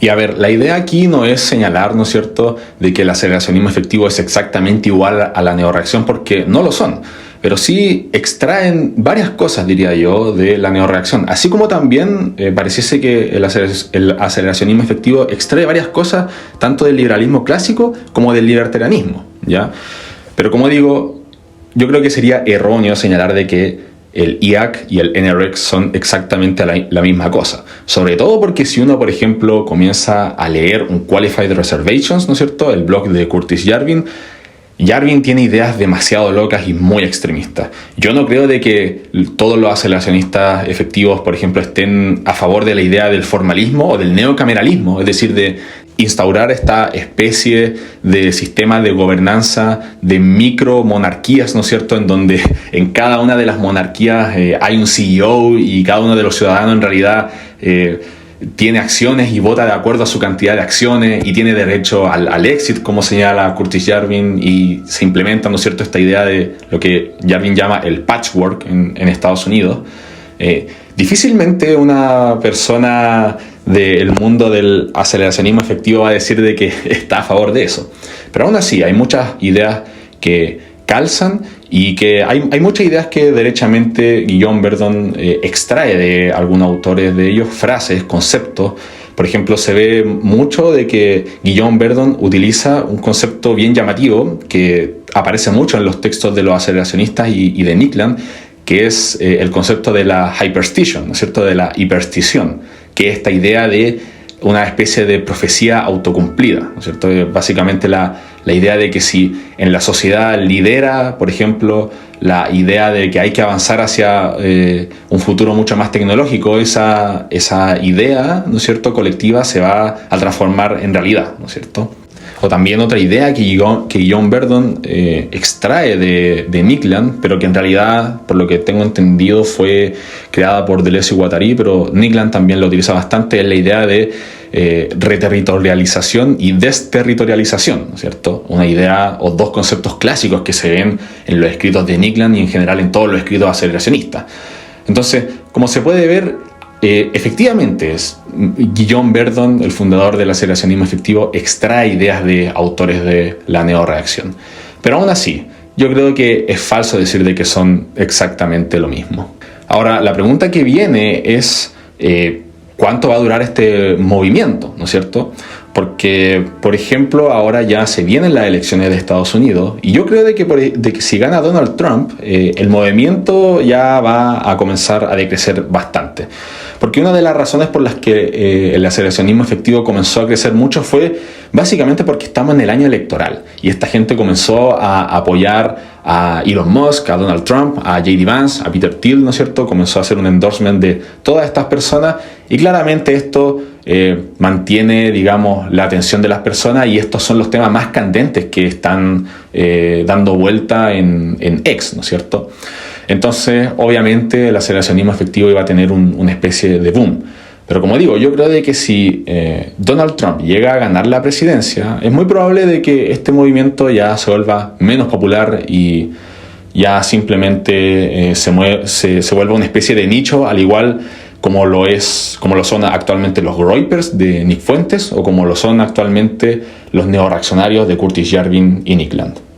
Y a ver, la idea aquí no es señalar, ¿no es cierto?, de que el aceleracionismo efectivo es exactamente igual a la neoreacción, porque no lo son. Pero sí extraen varias cosas, diría yo, de la neoreacción. Así como también pareciese que el aceleracionismo efectivo extrae varias cosas, tanto del liberalismo clásico como del libertarianismo, ¿ya? Pero como digo, yo creo que sería erróneo señalar de que el IAC y el NRX son exactamente la misma cosa. Sobre todo porque si uno, por ejemplo, comienza a leer un Qualified Reservations, ¿no es cierto?, el blog de Curtis Yarvin, Yarvin tiene ideas demasiado locas y muy extremistas. Yo no creo de que todos los aceleracionistas efectivos, por ejemplo, estén a favor de la idea del formalismo o del neocameralismo, es decir, de instaurar esta especie de sistema de gobernanza de micromonarquías, ¿no es cierto?, en donde en cada una de las monarquías hay un CEO y cada uno de los ciudadanos en realidad tiene acciones y vota de acuerdo a su cantidad de acciones y tiene derecho al exit, como señala Curtis Yarvin, y se implementa, ¿no es cierto?, esta idea de lo que Yarvin llama el patchwork en Estados Unidos. Difícilmente una persona del mundo del aceleracionismo efectivo va a decir de que está a favor de eso. Pero aún así hay muchas ideas que calzan y que hay muchas ideas que derechamente Guillaume Verdon extrae de algunos autores de ellos, frases, conceptos. Por ejemplo, se ve mucho de que Guillaume Verdon utiliza un concepto bien llamativo que aparece mucho en los textos de los aceleracionistas y de Nikland, que es el concepto de la hyperstition, ¿no es cierto?, de la hiperstición, que es esta idea de una especie de profecía autocumplida, ¿no es cierto? Básicamente la idea de que si en la sociedad lidera, por ejemplo, la idea de que hay que avanzar hacia un futuro mucho más tecnológico, esa idea, ¿no es cierto?, colectiva se va a transformar en realidad, ¿no es cierto? O también otra idea que Guillaume Verdon extrae de Nikland, pero que en realidad, por lo que tengo entendido, fue creada por Deleuze y Guattari, pero Nikland también lo utiliza bastante, es la idea de reterritorialización y desterritorialización, ¿no es cierto? Una idea o dos conceptos clásicos que se ven en los escritos de Nikland y en general en todos los escritos aceleracionistas. Entonces, como se puede ver, efectivamente Guillaume Verdon, el fundador del aceleracionismo efectivo, extrae ideas de autores de la neoreacción. Pero aún así, yo creo que es falso decir de que son exactamente lo mismo. Ahora, la pregunta que viene es ¿cuánto va a durar este movimiento? ¿No es cierto? Porque, por ejemplo, ahora ya se vienen las elecciones de Estados Unidos y yo creo de que si gana Donald Trump, el movimiento ya va a comenzar a decrecer bastante. Porque una de las razones por las que el aceleracionismo efectivo comenzó a crecer mucho fue básicamente porque estamos en el año electoral y esta gente comenzó a apoyar a Elon Musk, a Donald Trump, a J.D. Vance, a Peter Thiel, ¿no es cierto? Comenzó a hacer un endorsement de todas estas personas y claramente esto mantiene, digamos, la atención de las personas y estos son los temas más candentes que están dando vuelta en X, ¿no es cierto? Entonces, obviamente, el aceleracionismo efectivo iba a tener una especie de boom. Pero como digo, yo creo de que si Donald Trump llega a ganar la presidencia, es muy probable de que este movimiento ya se vuelva menos popular y ya simplemente se vuelva una especie de nicho, al igual como lo son actualmente los Groypers de Nick Fuentes o como lo son actualmente los neoreaccionarios de Curtis Yarvin y Nikland.